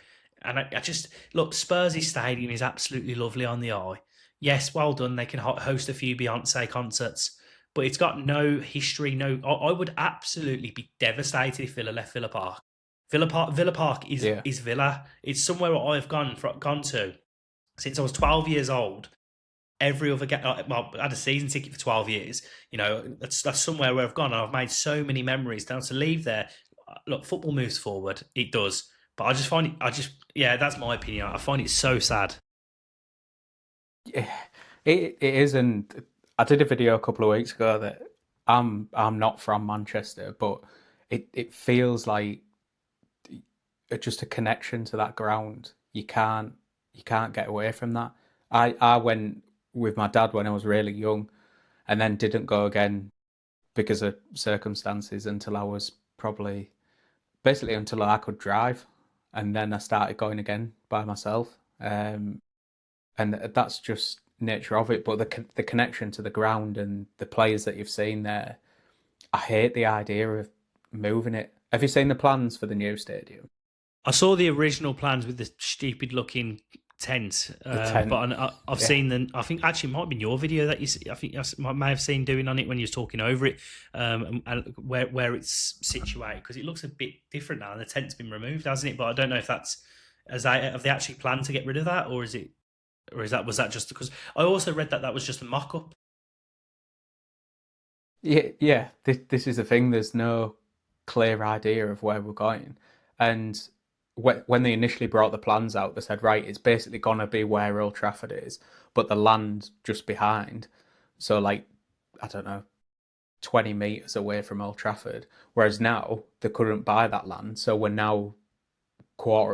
I just look. Spurs' stadium is absolutely lovely on the eye. Yes, well done. They can host a few Beyonce concerts, but it's got no history. No, I would absolutely be devastated if Villa left Villa Park. Villa Park is yeah. is Villa. It's somewhere I've gone to since I was 12 years old. Every other game, well, I had a season ticket for 12 years. That's somewhere where I've gone and I've made so many memories. Now to leave there, look, football moves forward. It does. But I just find it, yeah, that's my opinion. I find it so sad. Yeah, it is, and I did a video a couple of weeks ago that I'm not from Manchester, but it feels like just a connection to that ground. You can't get away from that. I went with my dad when I was really young, and then didn't go again because of circumstances until I was probably basically until I could drive, and then I started going again by myself. And that's just nature of it. But the connection to the ground and the players that you've seen there, I hate the idea of moving it. Have you seen the plans for the new stadium? I saw the original plans with the stupid looking tent, The but tent, I've yeah, seen them. I think actually it might have been your video that you. I think I may have seen doing on it when you was talking over it, and where it's situated, because it looks a bit different now, and the tent's been removed, hasn't it? But I don't know if that's have they actually planned to get rid of that, or is it, or is that was that just because I also read that that was just a mock up. yeah, yeah. This is the thing. There's no clear idea of where we're going, and when they initially brought the plans out, they said, right, it's basically gonna be where Old Trafford is, but the land just behind. So like, I don't know, 20 metres away from Old Trafford. Whereas now they couldn't buy that land, so we're now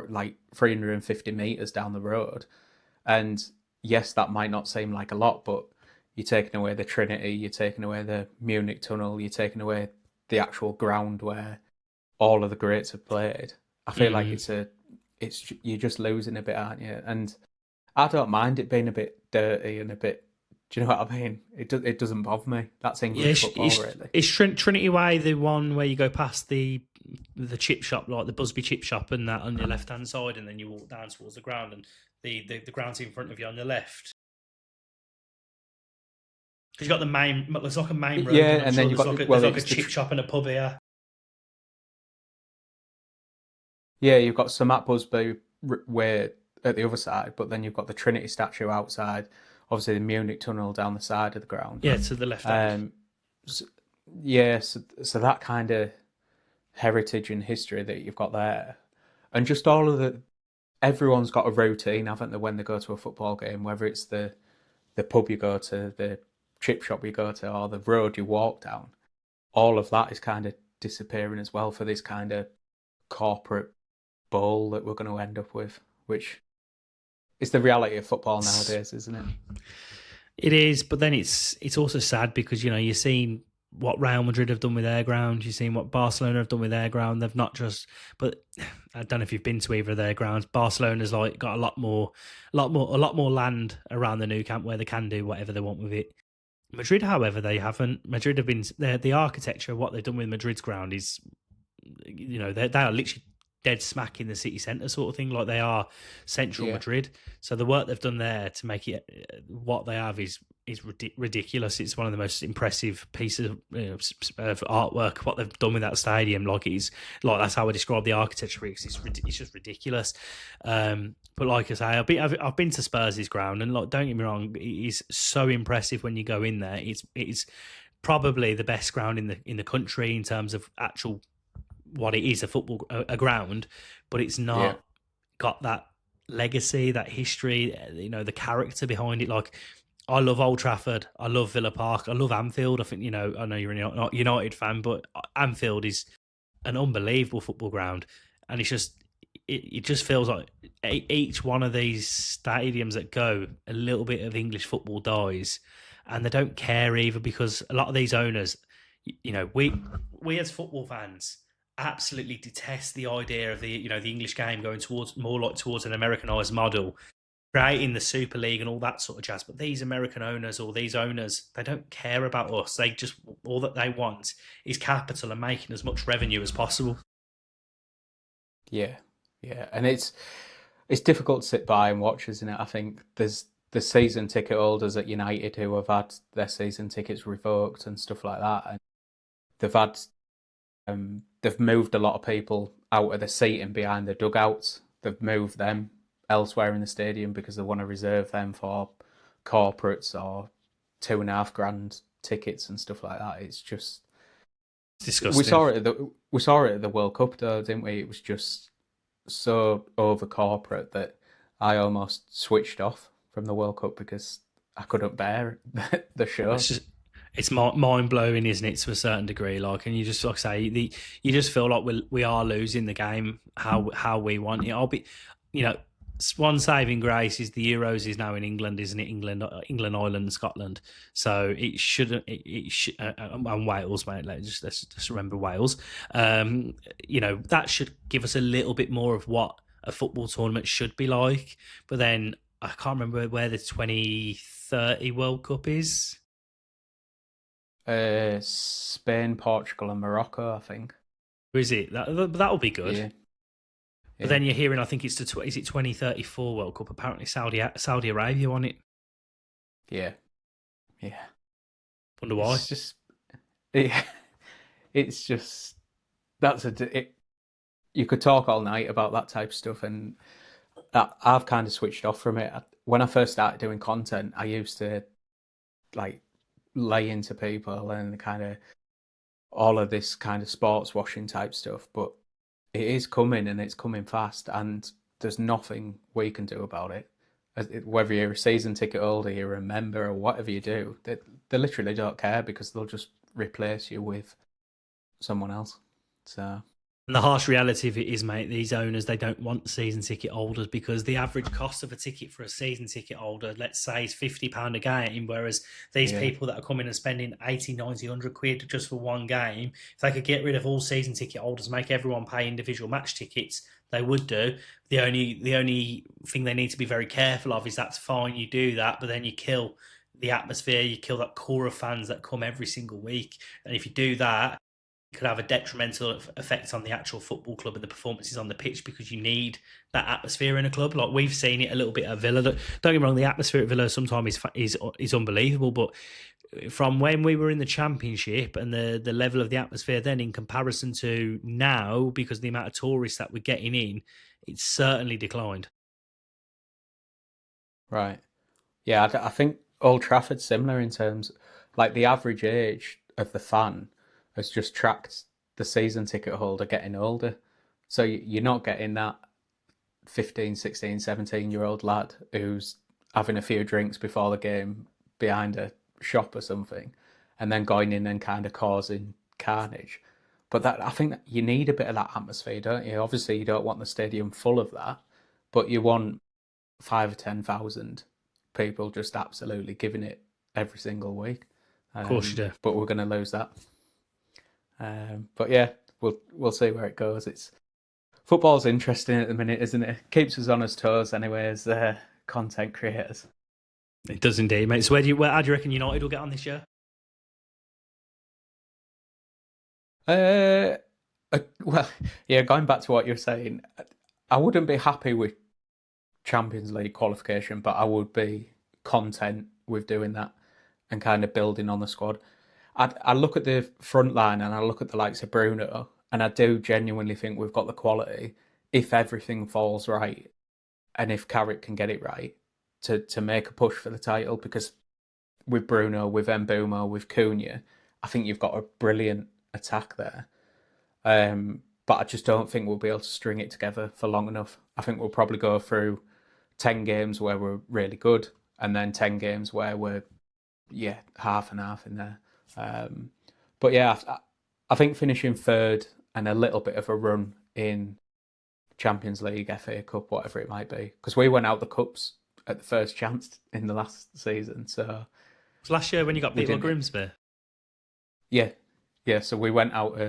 like 350 metres down the road. And yes, that might not seem like a lot, but you're taking away the Trinity, you're taking away the Munich tunnel, you're taking away the actual ground where all of the greats have played. I feel like Mm. it's you're just losing a bit, aren't you? And I don't mind it being a bit dirty and a bit. Do you know what I mean? It doesn't bother me. That's Yeah, English football, really. is Trinity Way the one where you go past the chip shop, like the Busby chip shop, and that on your left hand side, and then you walk down towards the ground, and the ground's in front of you on the left. Because you got the main, there's like a main road, and Yeah, I'm and sure then you've got there's well, like a it's chip shop and a pub here. yeah, you've got some at Busby where at the other side, but then you've got the Trinity statue outside. Obviously, the Munich tunnel down the side of the ground. Yeah, to the left hand. Um, so, yeah, so that kind of heritage and history that you've got there, and just all of the everyone's got a routine, haven't they, when they go to a football game, whether it's the pub you go to, the chip shop you go to, or the road you walk down. All of that is kind of disappearing as well for this kind of corporate bowl that we're going to end up with, which is the reality of football nowadays, isn't it? It is, but then it's also sad because you're seeing what Real Madrid have done with their ground. You've seen what Barcelona have done with their ground. They've not just, but I don't know if you've been to either of their grounds. Barcelona's like got a lot more land around the new camp where they can do whatever they want with it. Madrid, however, they haven't. Madrid have been the architecture. What they've done with Madrid's ground is, they are literally dead smack in the city centre sort of thing. Like they are central Yeah, Madrid. So the work they've done there to make it what they have is ridiculous. It's one of the most impressive pieces of artwork. What they've done with that stadium, that's how I describe the architecture. Because it's just ridiculous. But like I say, I've been to Spurs' ground, and like, don't get me wrong, it is so impressive when you go in there. It's probably the best ground in the country in terms of actual what it is, a ground, but it's yeah, not got that. legacy, that history, the character behind it. Like, I love Old Trafford, I love Villa Park, I love Anfield. I think, I know you're a United fan, but Anfield is an unbelievable football ground, and it just feels like each one of these stadiums that go, a little bit of English football dies, and they don't care either, because a lot of these owners, we as football fans absolutely detest the idea of the English game going towards more like towards an Americanized model, creating the Super League and all that sort of jazz. But these American owners, or these owners, they don't care about us. They just, all that they want is capital and making as much revenue as possible. Yeah, yeah, and it's difficult to sit by and watch, isn't it? I think there's the season ticket holders at United who have had their season tickets revoked and stuff like that, and they've had they've moved a lot of people out of the seating behind the dugouts. They've moved them elsewhere in the stadium because they want to reserve them for corporates or 2.5 grand tickets and stuff like that. It's just It's we disgusting. saw it at the World Cup though, didn't we? It was just so over corporate that I almost switched off from the World Cup because I couldn't bear the show. It's just, it's mind blowing, isn't it, to a certain degree? Like, and you just, like I say, you just feel like we are losing the game how we want it. I'll be, you know, one saving grace is the Euros is now in England, isn't it? England, Ireland, Scotland. So it shouldn't. It should, and Wales, mate. Let's remember Wales. That should give us a little bit more of what a football tournament should be like. But then I can't remember where the 2030 World Cup is. Spain, Portugal, and Morocco, I think. Or is it that'll be good? Yeah, But yeah, then you're hearing, I think it's is it 2034 World Cup? Apparently Saudi Arabia on it. yeah, yeah. Wonder why. It's just, yeah, it's just that's you could talk all night about that type of stuff, and I've kind of switched off from it. When I first started doing content, I used to like lay into people and kind of all of this kind of sports washing type stuff, but it is coming and it's coming fast, and there's nothing we can do about it. Whether you're a season ticket holder, you're a member, or whatever you do, they literally don't care because they'll just replace you with someone else. So And the harsh reality of it is, mate, these owners, they don't want season ticket holders, because the average cost of a ticket for a season ticket holder, let's say, is £50 a game. Whereas these yeah, people that are coming and spending 80, 90, 100 quid just for one game, if they could get rid of all season ticket holders, make everyone pay individual match tickets, they would do. The only thing they need to be very careful of is that's fine, you do that, but then you kill the atmosphere, you kill that core of fans that come every single week. And if you do that, could have a detrimental effect on the actual football club and the performances on the pitch, because you need that atmosphere in a club. Like, we've seen it a little bit at Villa. Don't get me wrong, the atmosphere at Villa sometimes is unbelievable, but from when we were in the Championship and the level of the atmosphere then in comparison to now, because of the amount of tourists that we're getting in, it's certainly declined. right. Yeah, I think Old Trafford's similar in terms, like the average age of the fan has just tracked the season ticket holder getting older. So you're not getting that 15, 16, 17-year-old lad who's having a few drinks before the game behind a shop or something and then going in and kind of causing carnage. But that I think that you need a bit of that atmosphere, don't you? Obviously, you don't want the stadium full of that, but you want 5 or 10,000 people just absolutely giving it every single week. Of course you do. But we're going to lose that. But yeah, we'll see where it goes. It's football's interesting at the minute, isn't it? Keeps us on our toes anyway as content creators. It does indeed, mate. So how do you reckon United will get on this year? Uh, well, yeah, going back to what you're saying, I wouldn't be happy with Champions League qualification, but I would be content with doing that and kind of building on the squad. I look at the front line and I look at the likes of Bruno, and I do genuinely think we've got the quality if everything falls right and if Carrick can get it right to make a push for the title. Because with Bruno, with Mbeumo, with Cunha, I think you've got a brilliant attack there. But I just don't think we'll be able to string it together for long enough. I think we'll probably go through 10 games where we're really good, and then 10 games where we're, half and half in there. But yeah, I think finishing third and a little bit of a run in Champions League, FA Cup, whatever it might be, because we went out the cups at the first chance in the last season. So was last year when you got we beat by didn't. Grimsby. Yeah, yeah. So we went out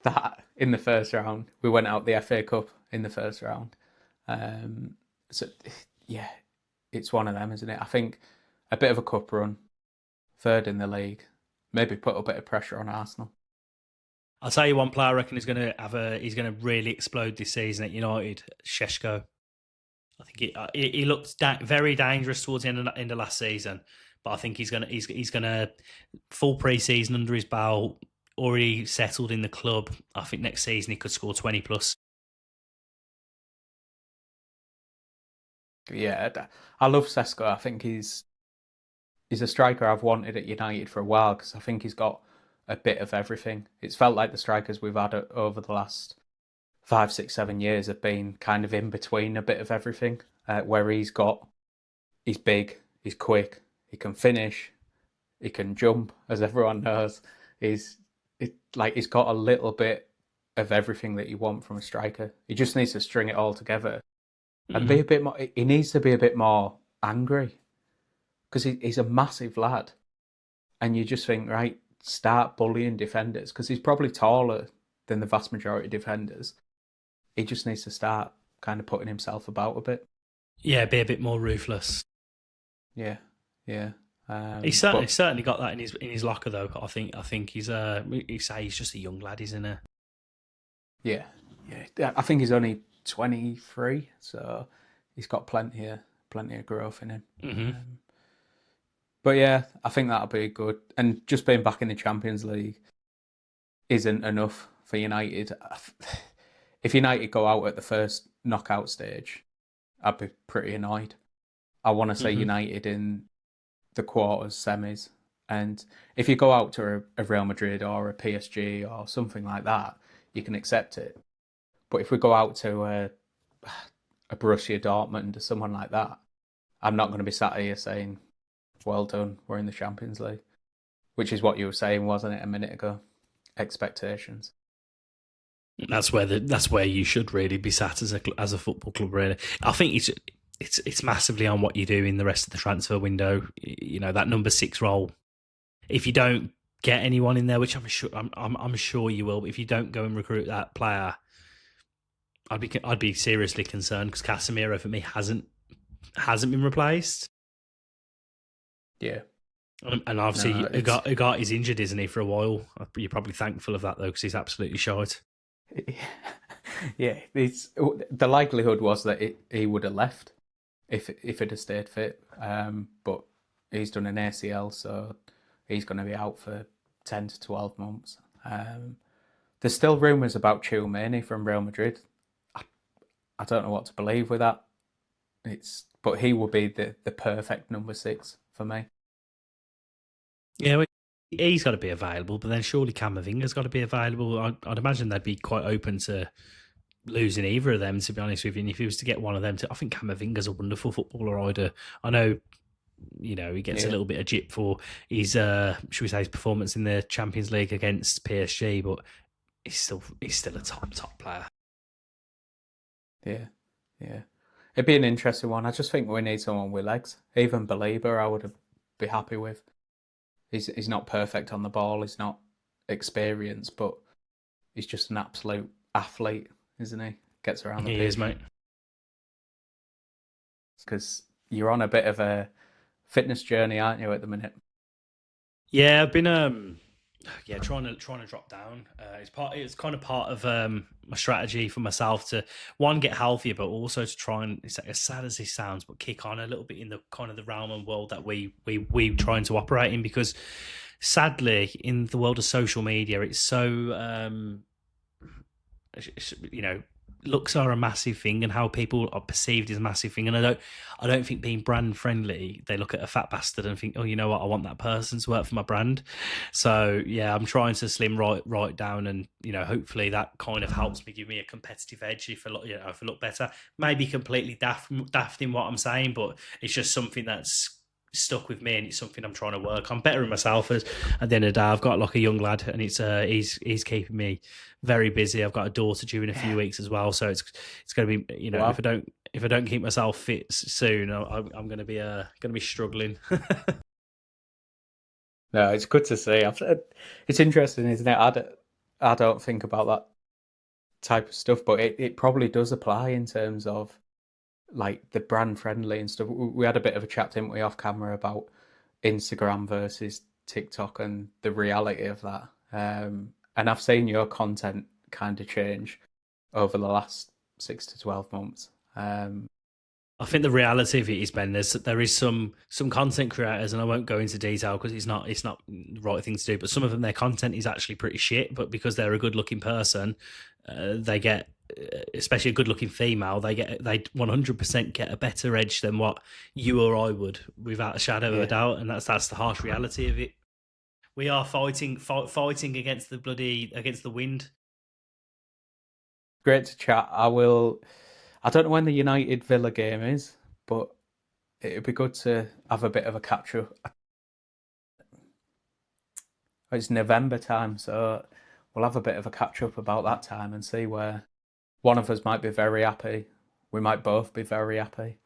that in the first round. We went out the FA Cup in the first round. So yeah, it's one of them, isn't it? I think a bit of a cup run, third in the league, maybe put a bit of pressure on Arsenal. I'll tell you one player I reckon is going to he's going to really explode this season at United. Šeško. I think he looked very dangerous towards the end of last season, but I think he's gonna full pre-season under his belt, already settled in the club. I think next season he could score 20 plus. Yeah, I love Sesko. I think he's a striker I've wanted at United for a while because I think he's got a bit of everything. It's felt like the strikers we've had over the last 5, 6, 7 years have been kind of in between a bit of everything. Where he's big, he's quick, he can finish, he can jump, as everyone knows. He's got a little bit of everything that you want from a striker. He just needs to string it all together and be a bit more. He needs to be a bit more angry because he's a massive lad, and you just think, right, start bullying defenders because he's probably taller than the vast majority of defenders. He just needs to start kind of putting himself about a bit. Yeah, be a bit more ruthless. Yeah. He's certainly got that in his locker though. I think he's just a young lad, isn't he? Yeah. I think he's only 23, so he's got plenty of growth in him. Mm-hmm. But yeah, I think that'll be good. And just being back in the Champions League isn't enough for United. If United go out at the first knockout stage, I'd be pretty annoyed. I want to say United in the quarters, semis. And if you go out to a Real Madrid or a PSG or something like that, you can accept it. But if we go out to a Borussia Dortmund or someone like that, I'm not going to be sat here saying, well done, we're in the Champions League. Which is what you were saying, wasn't it, a minute ago? Expectations. That's where you should really be sat as a football club. Really, I think it's massively on what you do in the rest of the transfer window. You know, that number 6 role. If you don't get anyone in there, which I'm sure you will, but if you don't go and recruit that player, I'd be seriously concerned because Casemiro for me hasn't been replaced. Yeah. And obviously, Ugarte is injured, isn't he, for a while? You're probably thankful of that though, because he's absolutely shite. Yeah, the likelihood was that he would have left if it had stayed fit. But he's done an ACL, so he's going to be out for 10 to 12 months. There's still rumours about Tchouaméni from Real Madrid. I don't know what to believe with that. But he will be the perfect number 6 for me. Yeah, he's got to be available, but then surely Camavinga's got to be available. I'd imagine they'd be quite open to losing either of them, to be honest with you. And if he was to get one of them, I think Camavinga's a wonderful footballer. I know, you know, he gets a little bit of jip for his, should we say, his performance in the Champions League against PSG, but he's still a top player. Yeah. It'd be an interesting one. I just think we need someone with legs. Even Belieber, I would be happy with. He's not perfect on the ball. He's not experienced, but he's just an absolute athlete, isn't he? Gets around the pitch. He is, mate. Because you're on a bit of a fitness journey, aren't you, at the minute? Yeah, I've been trying to drop down. It's kind of part of my strategy for myself to get healthier, but also to try and, it's as sad as this sounds, but kick on a little bit in the kind of the realm and world that we trying to operate in, because sadly in the world of social media it's so you know, looks are a massive thing, and how people are perceived is a massive thing. And I don't think being brand friendly, they look at a fat bastard and think, oh, you know what, I want that person to work for my brand. So yeah, I'm trying to slim right down, and hopefully that kind of helps me, give me a competitive edge if I look, if I look better. Maybe completely daft in what I'm saying, but it's just something that's stuck with me, and it's something I'm trying to work on, bettering myself. As at the end of the day, I've got like a young lad, and it's he's keeping me very busy. I've got a daughter due in a few weeks as well, so it's going to be, Wow. if I don't keep myself fit soon, I'm going to be struggling. No, it's good to see. It's interesting, isn't it? I don't think about that type of stuff, but it probably does apply in terms of like the brand friendly and stuff. We had a bit of a chat, didn't we, off camera about Instagram versus TikTok and the reality of that. And I've seen your content kind of change over the last 6 to 12 months. I think the reality of it is, Ben, there is some content creators, and I won't go into detail because it's not the right thing to do. But some of them, their content is actually pretty shit. But because they're a good looking person, they get, especially a good looking female, they 100% get a better edge than what you or I would, without a shadow of a doubt. And that's the harsh reality of it. We are fighting against the wind. Great to chat. I don't know when the United Villa game is, but it'd be good to have a bit of a catch up. It's November time, so we'll have a bit of a catch up about that time and see where one of us might be very happy. We might both be very happy,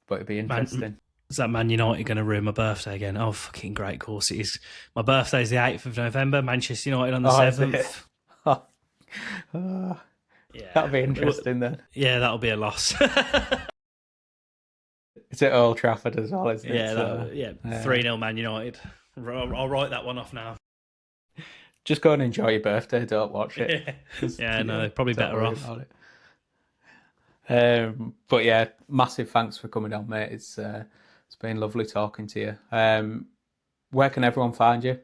but it'd be interesting. Is that Man United going to ruin my birthday again? Oh, fucking great, of course it is. My birthday's the 8th of November, Manchester United on the 7th. Yeah, that'll be interesting then. Yeah, that'll be a loss. It's at Old Trafford as well, isn't it? Yeah, 3-0 Man United. I'll write that one off now. Just go and enjoy your birthday. Don't watch it. Yeah, no, probably better off. But yeah, massive thanks for coming on, mate. It's been lovely talking to you. Where can everyone find you?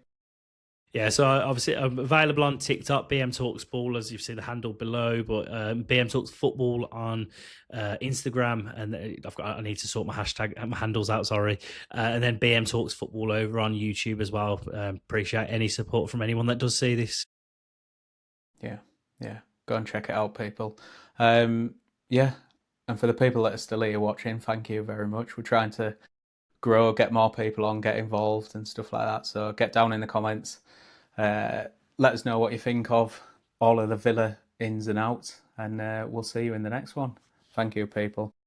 Yeah, so obviously I'm available on TikTok, BMTalks Ball, as you've seen the handle below, but BMTalks Football on Instagram, and I need to sort my handles out, sorry. And then BMTalks Football over on YouTube as well. Appreciate any support from anyone that does see this. Yeah, go and check it out, people. Yeah, and for the people that are still here watching, thank you very much. We're trying to grow, get more people on, get involved and stuff like that. So get down in the comments. Let us know what you think of all of the Villa ins and outs, and we'll see you in the next one. Thank you, people.